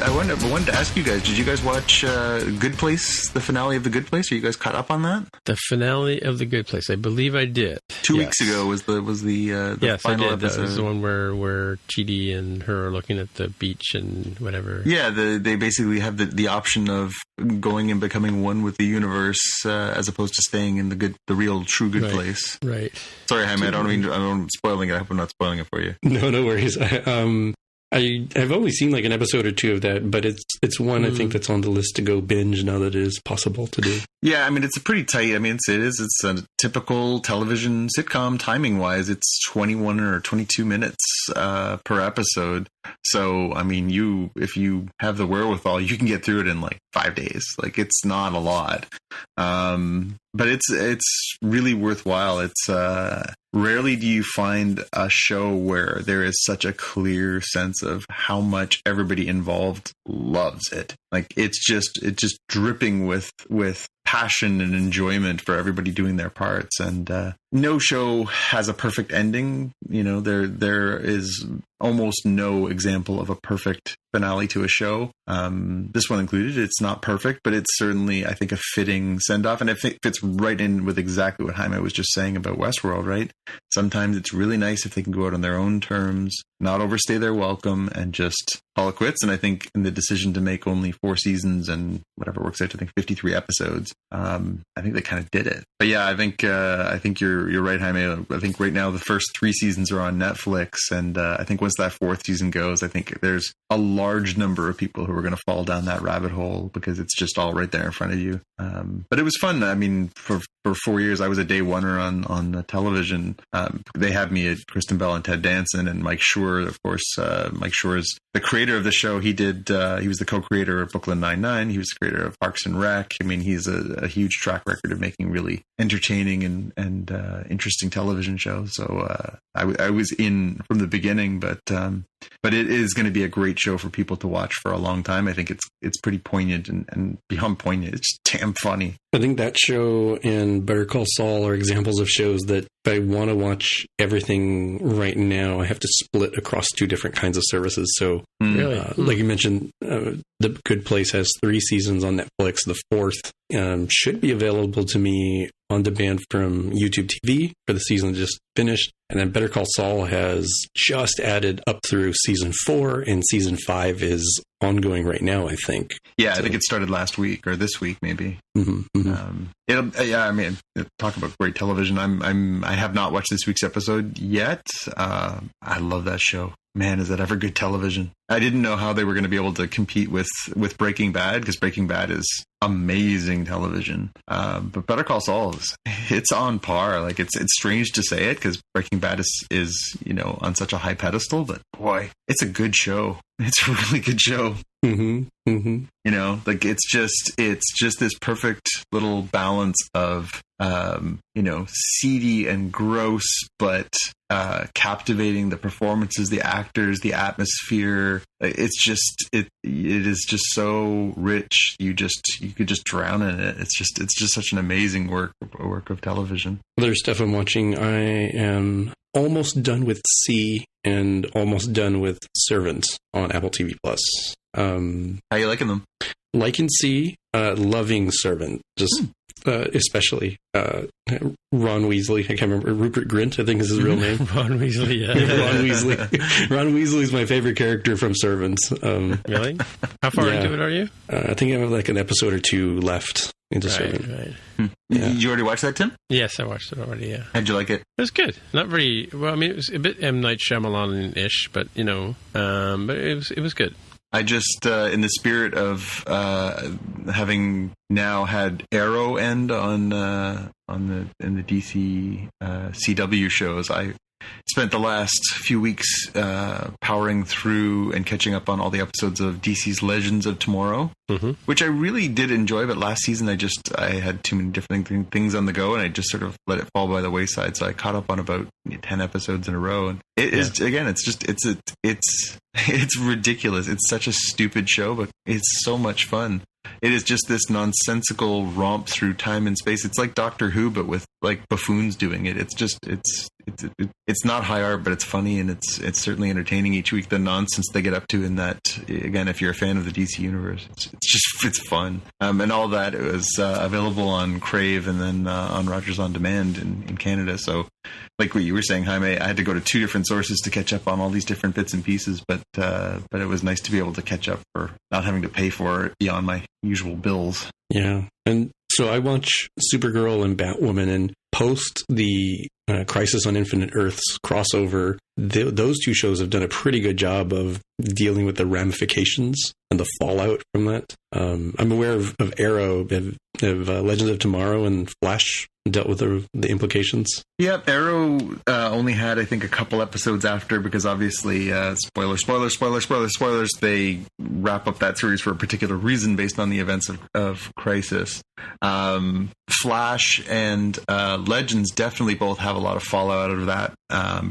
I wanted to ask you guys, did you guys watch Good Place, the finale of The Good Place? Are you guys caught up on that? The finale of The Good Place. I believe I did. 2 weeks ago was the yes, final I did. episode. That was the one where Chidi and her are looking at the beach and whatever. Yeah, they basically have the option of going and becoming one with the universe as opposed to staying in the real, true good place. Right. Sorry, Jaime, I'm spoiling it. I hope I'm not spoiling it for you. No worries. I've only seen like an episode or two of that, but it's one I think that's on the list to go binge now that it is possible to do. Yeah, I mean, it's a pretty tight. I mean, it's a typical television sitcom timing wise. It's 21 or 22 minutes per episode. So, I mean, if you have the wherewithal, you can get through it in like 5 days. Like, it's not a lot. But it's really worthwhile. It's rarely do you find a show where there is such a clear sense of how much everybody involved loves it. Like, it's just dripping with passion and enjoyment for everybody doing their parts. And no show has a perfect ending. You know, there is almost no example of a perfect finale to a show. This one included. It's not perfect, but it's certainly, I think, a fitting send-off. And it fits right in with exactly what Jaime was just saying about Westworld, right? Sometimes it's really nice if they can go out on their own terms, not overstay their welcome, and just call it quits. And I think in the decision to make only 4 seasons and whatever works out to, I think, 53 episodes, I think they kind of did it. But yeah, I think you're right, Jaime. I think right now the first 3 seasons are on Netflix, and I think once that 4th season goes, I think there's a large number of people who are going to fall down that rabbit hole because it's just all right there in front of you. But it was fun. I mean, for 4 years, I was a day oneer on the television. They had me at Kristen Bell and Ted Danson and Mike Schur, of course. Mike Schur is the creator of the show. He was the co-creator of Brooklyn Nine-Nine. He was the creator of Parks and Rec. I mean, he's a huge track record of making really entertaining and interesting television shows. So I was in from the beginning, but it is going to be a great show for people to watch for a long time. I think it's pretty poignant and beyond poignant. It's damn funny. I think that show and Better Call Saul are examples of shows that if I want to watch everything right now, I have to split across 2 different kinds of services. So, like you mentioned, The Good Place has 3 seasons on Netflix. The 4th should be available to me on demand from YouTube TV for the season just finished. And then Better Call Saul has just added up through season 4, and season 5 is ongoing right now, I think. Yeah, so, I think it started last week or this week, maybe. I mean, talk about great television. I have not watched this week's episode yet. I love that show. Man, is that ever good television? I didn't know how they were going to be able to compete with Breaking Bad, because Breaking Bad is amazing television. But Better Call Saul it's on par. Like, it's strange to say it because Breaking Bad is on such a high pedestal, but boy, it's a good show. It's a really good show. Like it's just this perfect little balance of seedy and gross, but captivating. The performances, the actors, the atmosphere. It is just so rich. You could just drown in it. It's just such an amazing work of television. Other stuff I'm watching. I am almost done with C and almost done with Servants on Apple TV Plus. How are you liking them? Liking C, loving Servant. Just especially Ron Weasley. I can't remember. Rupert Grint, I think is his real name. Ron Weasley, yeah. Ron Weasley. Ron Weasley is my favorite character from Servants. Really? How far into it are you? I think I have like an episode or 2 left into Servant. Right. Did you already watch that, Tim? Yes, I watched it already, yeah. How'd you like it? It was good. Not very... Well, I mean, it was a bit M. Night Shyamalan-ish, but, but it was good. I just, in the spirit of having now had Arrow end in the DC CW shows, I spent the last few weeks powering through and catching up on all the episodes of DC's Legends of Tomorrow, which I really did enjoy. But last season, I had too many different things on the go, and I just sort of let it fall by the wayside. So I caught up on about 10 episodes in a row, and it is again, it's ridiculous. It's such a stupid show, but it's so much fun. It is just this nonsensical romp through time and space. It's like Doctor Who, but with like buffoons doing it. It's not high art, but it's funny, and it's certainly entertaining each week. The nonsense they get up to in that, again, if you're a fan of the DC universe, it's fun. And all that was available on Crave and then on Rogers On Demand in Canada. So, like what you were saying, Jaime, I had to go to 2 different sources to catch up on all these different bits and pieces. But it was nice to be able to catch up for not having to pay for it beyond my usual bills. Yeah, and so I watch Supergirl and Batwoman, and post the Crisis on Infinite Earths crossover, those 2 shows have done a pretty good job of dealing with the ramifications and the fallout from that. I'm aware of Arrow Have Legends of Tomorrow and Flash dealt with the implications? Yep, Arrow only had, I think, a couple episodes after, because obviously, spoilers, they wrap up that series for a particular reason based on the events of Crisis. Flash and Legends definitely both have a lot of fallout out of that,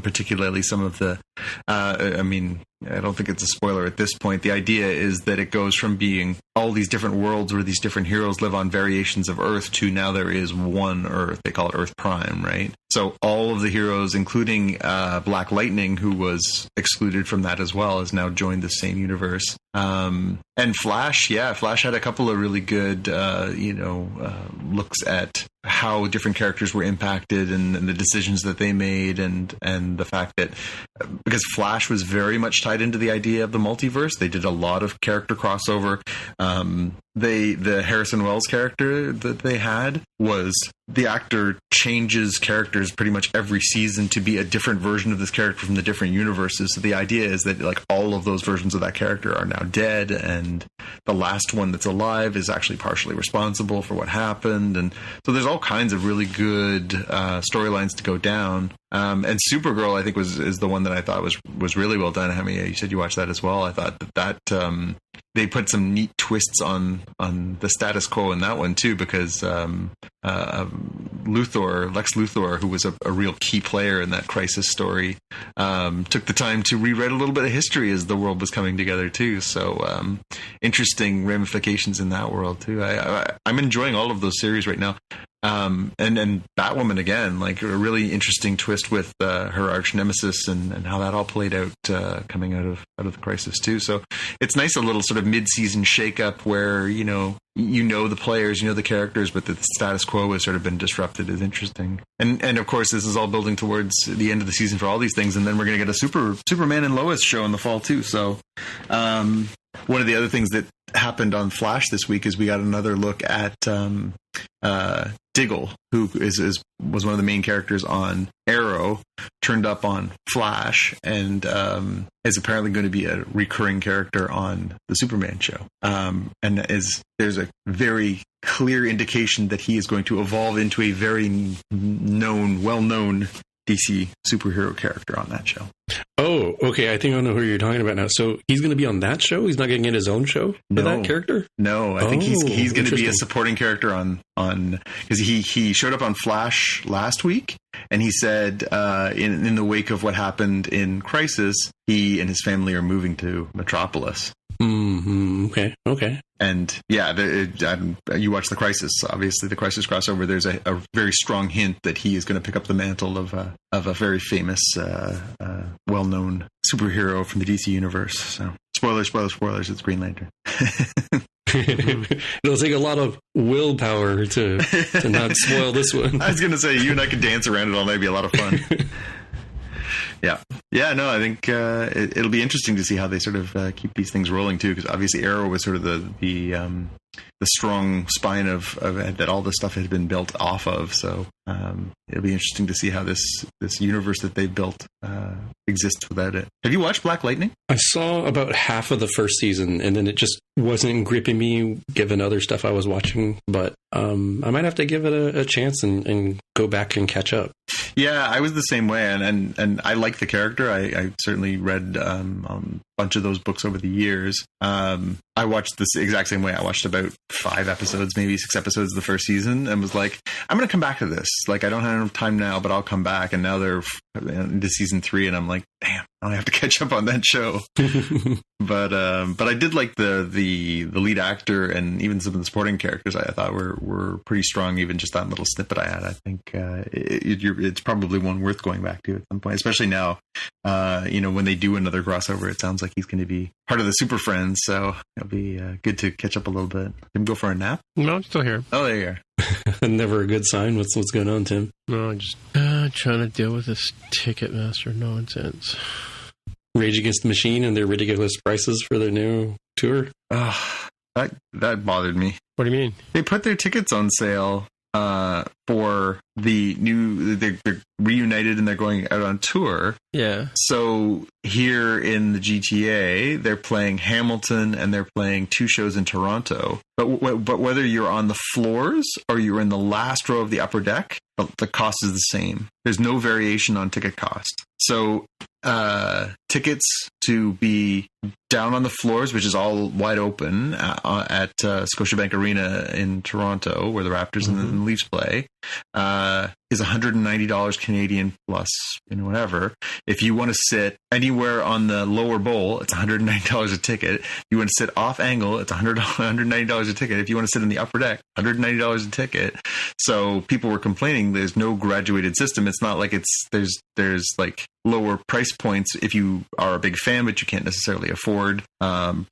particularly some of the, I don't think it's a spoiler at this point. The idea is that it goes from being all these different worlds where these different heroes live on variations of Earth to now there is one Earth. They call it Earth Prime, right? So all of the heroes, including Black Lightning, who was excluded from that as well, has now joined the same universe. And Flash had a couple of really good, looks at how different characters were impacted and the decisions that they made, and the fact that because Flash was very much tied into the idea of the multiverse, they did a lot of character crossover. The Harrison Wells character that they had was the actor changes characters pretty much every season to be a different version of this character from the different universes. So the idea is that like all of those versions of that character are now dead, and the last one that's alive is actually partially responsible for what happened. And so there's all kinds of really good storylines to go down. And Supergirl, I think, is the one that I thought was really well done. How many? You said you watched that as well. I thought that they put some neat twists on the status quo in that one too, because Lex Luthor, who was a real key player in that Crisis story, took the time to rewrite a little bit of history as the world was coming together too. So interesting ramifications in that world too. I'm enjoying all of those series right now. And Batwoman again, like a really interesting twist with her arch nemesis and how that all played out coming out of the Crisis too. So it's nice, a little sort of mid-season shakeup where you know the players, the characters, but the status quo has sort of been disrupted is interesting. And of course, this is all building towards the end of the season for all these things, and then we're going to get a Superman and Lois show in the fall too. So one of the other things that happened on Flash this week is we got another look at Diggle, who was one of the main characters on Arrow, turned up on Flash, and is apparently going to be a recurring character on the Superman show. And there's a very clear indication that he is going to evolve into a very well-known DC superhero character on that show. Oh, okay. I think I know who you're talking about now. So he's going to be on that show? He's not going to get his own show for that character? No, I think he's going to be a supporting character on because he showed up on Flash last week, and he said in the wake of what happened in Crisis, he and his family are moving to Metropolis. Mm-hmm. Okay. And you watch the Crisis. Obviously, the Crisis crossover. There's a very strong hint that he is going to pick up the mantle of a very famous, well-known superhero from the DC universe. So, spoilers. It's Green Lantern. It'll take a lot of willpower to not spoil this one. I was going to say, you and I could dance around it all night. It'd be a lot of fun. Yeah. No, I think it'll be interesting to see how they sort of keep these things rolling too, because obviously Arrow was sort of the strong spine of that all this stuff had been built off of. So it'll be interesting to see how this universe that they've built exists without it. Have you watched Black Lightning? I saw about half of the first season, and then it just wasn't gripping me given other stuff I was watching. But I might have to give it a chance and go back and catch up. Yeah, I was the same way, and I like the character. I certainly read a bunch of those books over the years. I watched this exact same way. I watched about 5 episodes, maybe 6 episodes of the first season, and was like, I'm going to come back to this. Like, I don't have enough time now, but I'll come back. And now they're into season 3, and I'm like, damn, I have to catch up on that show. But I did like the lead actor and even some of the supporting characters. I thought were pretty strong. Even just that little snippet I had, I think it's probably one worth going back to at some point. Especially now, when they do another crossover, it sounds like he's going to be part of the Super Friends. So it'll be good to catch up a little bit. Him go for a nap? No, I'm still here. Oh, there you are. Never a good sign. What's going on, Tim? No, I'm just trying to deal with this Ticketmaster nonsense. Rage Against the Machine and their ridiculous prices for their new tour. That bothered me. What do you mean? They put their tickets on sale for the new, they're reunited and they're going out on tour. Yeah. So here in the GTA, they're playing Hamilton and they're playing 2 shows in Toronto. But whether you're on the floors or you're in the last row of the upper deck, the cost is the same. There's no variation on ticket cost. So tickets to be down on the floors, which is all wide open at Scotiabank Arena in Toronto, where the Raptors and the Leafs play, is $190 Canadian plus whatever. If you want to sit anywhere on the lower bowl, it's $190 a ticket. If you want to sit off angle, it's $190 a ticket. If you want to sit in the upper deck, $190 a ticket. So people were complaining there's no graduated system. It's not like there's like lower price points if you are a big fan, but you can't necessarily afford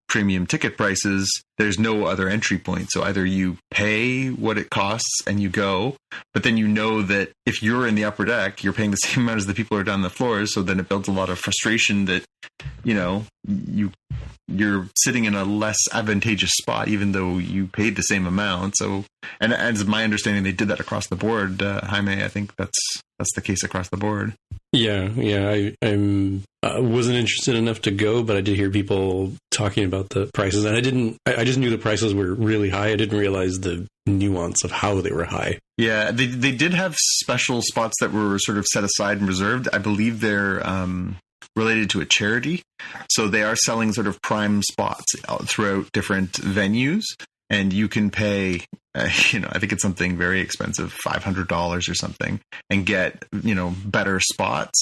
premium ticket prices. There's no other entry point. So either you pay what it costs and you go, but then you know that if you're in the upper deck, you're paying the same amount as the people who are down the floors. So then it builds a lot of frustration that, you're sitting in a less advantageous spot, even though you paid the same amount. So, and as my understanding, they did that across the board. Jaime, I think that's the case across the board. Yeah. I wasn't interested enough to go, but I did hear people talking about the prices, and I just knew the prices were really high. I didn't realize the nuance of how they were high. Yeah, they did have special spots that were sort of set aside and reserved. I believe they're related to a charity. So they are selling sort of prime spots throughout different venues, and you can pay, I think it's something very expensive, $500 or something, and get, better spots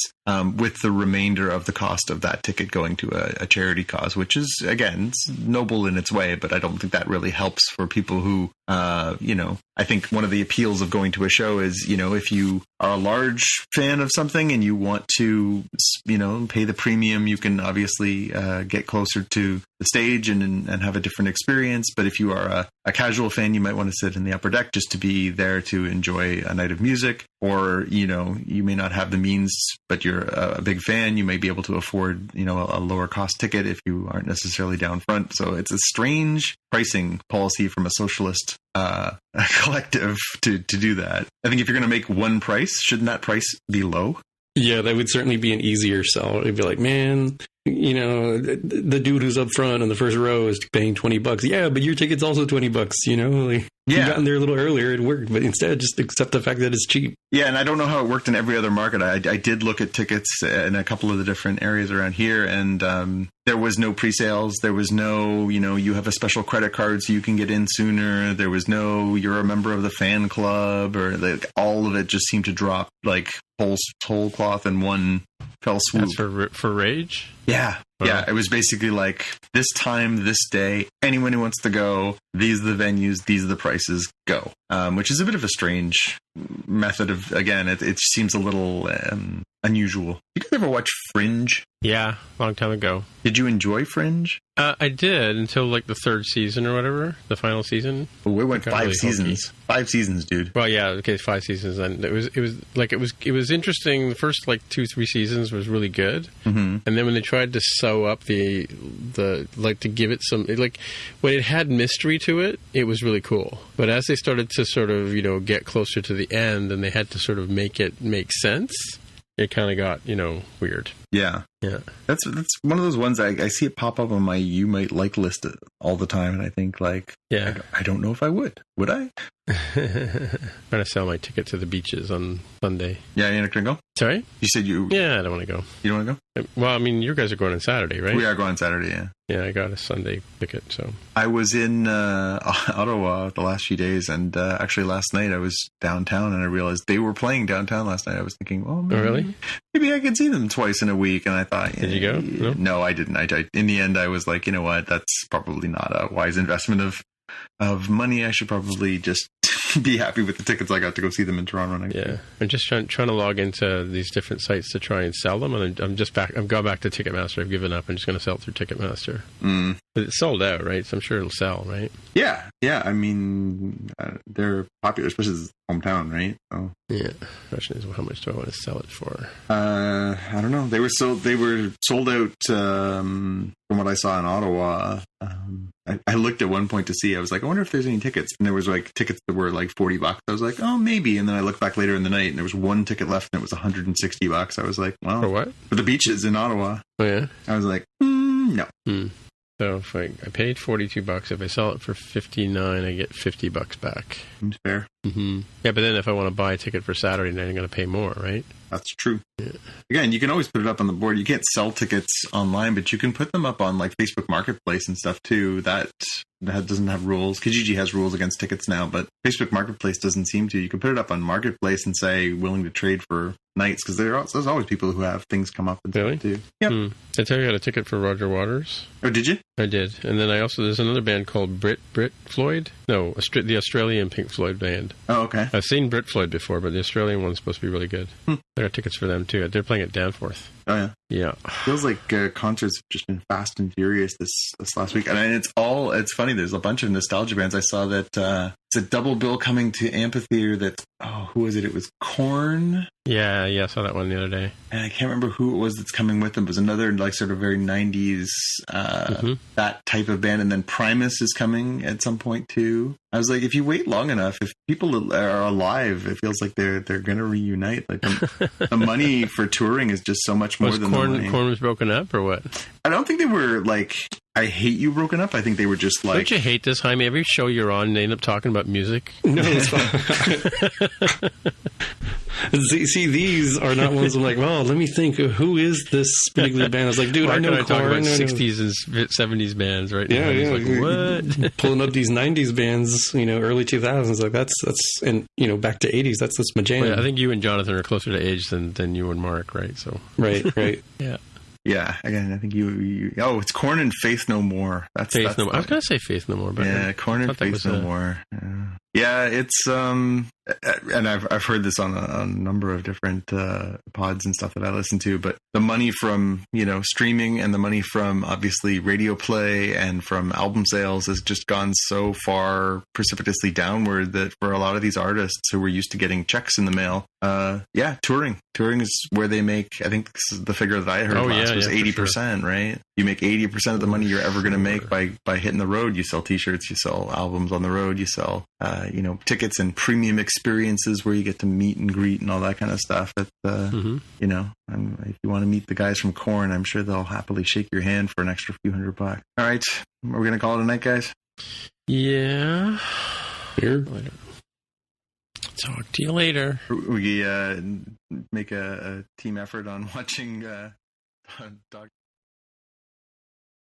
with the remainder of the cost of that ticket going to a charity cause, which is, again, it's noble in its way, but I don't think that really helps for people who, I think one of the appeals of going to a show is, if you are a large fan of something and you want to, pay the premium, you can obviously get closer to the stage and have a different experience. But if you are a casual fan, you might want to sit in the upper deck just to be there to enjoy a night of music. Or, you may not have the means, but you're a big fan. You may be able to afford, a lower cost ticket if you aren't necessarily down front. So it's a strange pricing policy from a socialist collective to do that. I think if you're going to make one price, shouldn't that price be low? Yeah, that would certainly be an easier sell. It'd be like, man, the dude who's up front on the first row is paying $20. Yeah, but your ticket's also $20, You got in there a little earlier, it worked, but instead just accept the fact that it's cheap. Yeah, and I don't know how it worked in every other market. I did look at tickets in a couple of the different areas around here, and there was no pre-sales. There was no, you have a special credit card so you can get in sooner. There was no, you're a member of the fan club, or all of it just seemed to drop like whole cloth in one fell swoop. That's for Rage? Yeah. Yeah, it was basically like this time, this day, anyone who wants to go, these are the venues, these are the prices, go. Which is a bit of a strange method of, again, it seems a little unusual. You guys ever watch Fringe? Yeah, long time ago. Did you enjoy Fringe? I did until like the third season or whatever, the final season. Oh, it went 5 seasons. 5 seasons, dude. Well, yeah, okay, 5 seasons, and it was interesting. The first like 2-3 seasons was really good, and then when they tried to sew up the to give it some when it had mystery to it, it was really cool. But as they started to sort of get closer to the end, and they had to sort of make it make sense, it kind of got weird. Yeah. That's one of those ones I see it pop up on my you might like list all the time, and I think I don't know if I would I? I'm going to sell my ticket to the beaches on Sunday. Yeah, you're not going to go? Sorry? You said you... Yeah, I don't want to go. You don't want to go? Well, I mean, you guys are going on Saturday, right? We are going on Saturday, yeah. Yeah, I got a Sunday ticket, so... I was in Ottawa the last few days, and actually last night I was downtown, and I realized they were playing downtown last night. I was thinking, well, maybe I could see them twice in a week, and I thought... Did you go? No, I didn't. In the end, I was like, you know what, that's probably not a wise investment of money. I should probably just be happy with the tickets I got to go see them in Toronto next week. I'm just trying to log into these different sites to try and sell them, and I'm just back. I've gone back to Ticketmaster. I've given up. I'm just going to sell it through Ticketmaster. But it's sold out, right? So I'm sure it'll sell, right? Yeah. I mean, they're popular, especially his hometown, right? So. Yeah. The question is, how much do I want to sell it for? I don't know. They were sold out from what I saw in Ottawa, I looked at one point to see. I was like, I wonder if there's any tickets. And there was like tickets that were like $40. I was like, oh, maybe. And then I looked back later in the night, and there was one ticket left, and it was $160. I was like, well, for what? For the beaches in Ottawa. Oh yeah. I was like, no. So if I paid $42, if I sell it for $59, I get $50 back. Seems fair. Mm-hmm. Yeah, but then if I want to buy a ticket for Saturday night, I'm going to pay more, right? That's true. Yeah. Again, you can always put it up on the board. You can't sell tickets online, but you can put them up on like Facebook Marketplace and stuff too. That doesn't have rules. Kijiji has rules against tickets now, but Facebook Marketplace doesn't seem to. You can put it up on Marketplace and say willing to trade for nights, because there's always people who have things come up and really? Stuff too. Yep. Did I tell you I got a ticket for Roger Waters? Oh, did you? I did. And then there's another band called Brit Floyd. No, the Australian Pink Floyd band. Oh, okay. I've seen Brit Floyd before, but the Australian one's supposed to be really good. I got tickets for them too. They're playing at Danforth. Oh yeah. Yeah. Feels like concerts have just been fast and furious this last week. And it's funny. There's a bunch of nostalgia bands. I saw that it's a double bill coming to Amphitheater that, who was it? It was Korn. Yeah, I saw that one the other day. And I can't remember who it was that's coming with them. It was another like sort of very 90s, that type of band. And then Primus is coming at some point too. I was like, if you wait long enough, if people are alive, it feels like they're going to reunite. Like the money for touring is just so much more than the money. Korn was broken up or what? I don't think they were like, I hate you broken up. I think they were just like... Don't you hate this, Jaime? Every show you're on, they end up talking about music. No, it's fine. See, these are not ones I'm like, well, let me think, who is this particular band? I was like, dude, Mark I know and I talk about Korn. 60s and 70s bands right now. Yeah. Like, what? Pulling up these 90s bands, early 2000s, like that's and, back to 80s, that's my jam. Well, I think you and Jonathan are closer to age than you and Mark, right? So Right. Yeah. Yeah, again, I think you it's Korn and Faith No More. That's No More. I was going to say Faith No More, but yeah, Korn and Faith No More. Yeah, it's and I've heard this on a number of different pods and stuff that I listen to, but the money from streaming and the money from obviously radio play and from album sales has just gone so far precipitously downward that for a lot of these artists who were used to getting checks in the mail, touring is where they make. I think this is the figure that I heard last was 80%, right? You make 80% of the money you're ever going to make by hitting the road. You sell T-shirts, you sell albums on the road, you sell tickets and premium experiences where you get to meet and greet and all that kind of stuff. That if you want to meet the guys from Korn, I'm sure they'll happily shake your hand for an extra few $100. All right, we're going to call it a night, guys. Yeah. Here. Talk to you later. We make a team effort on watching Dog.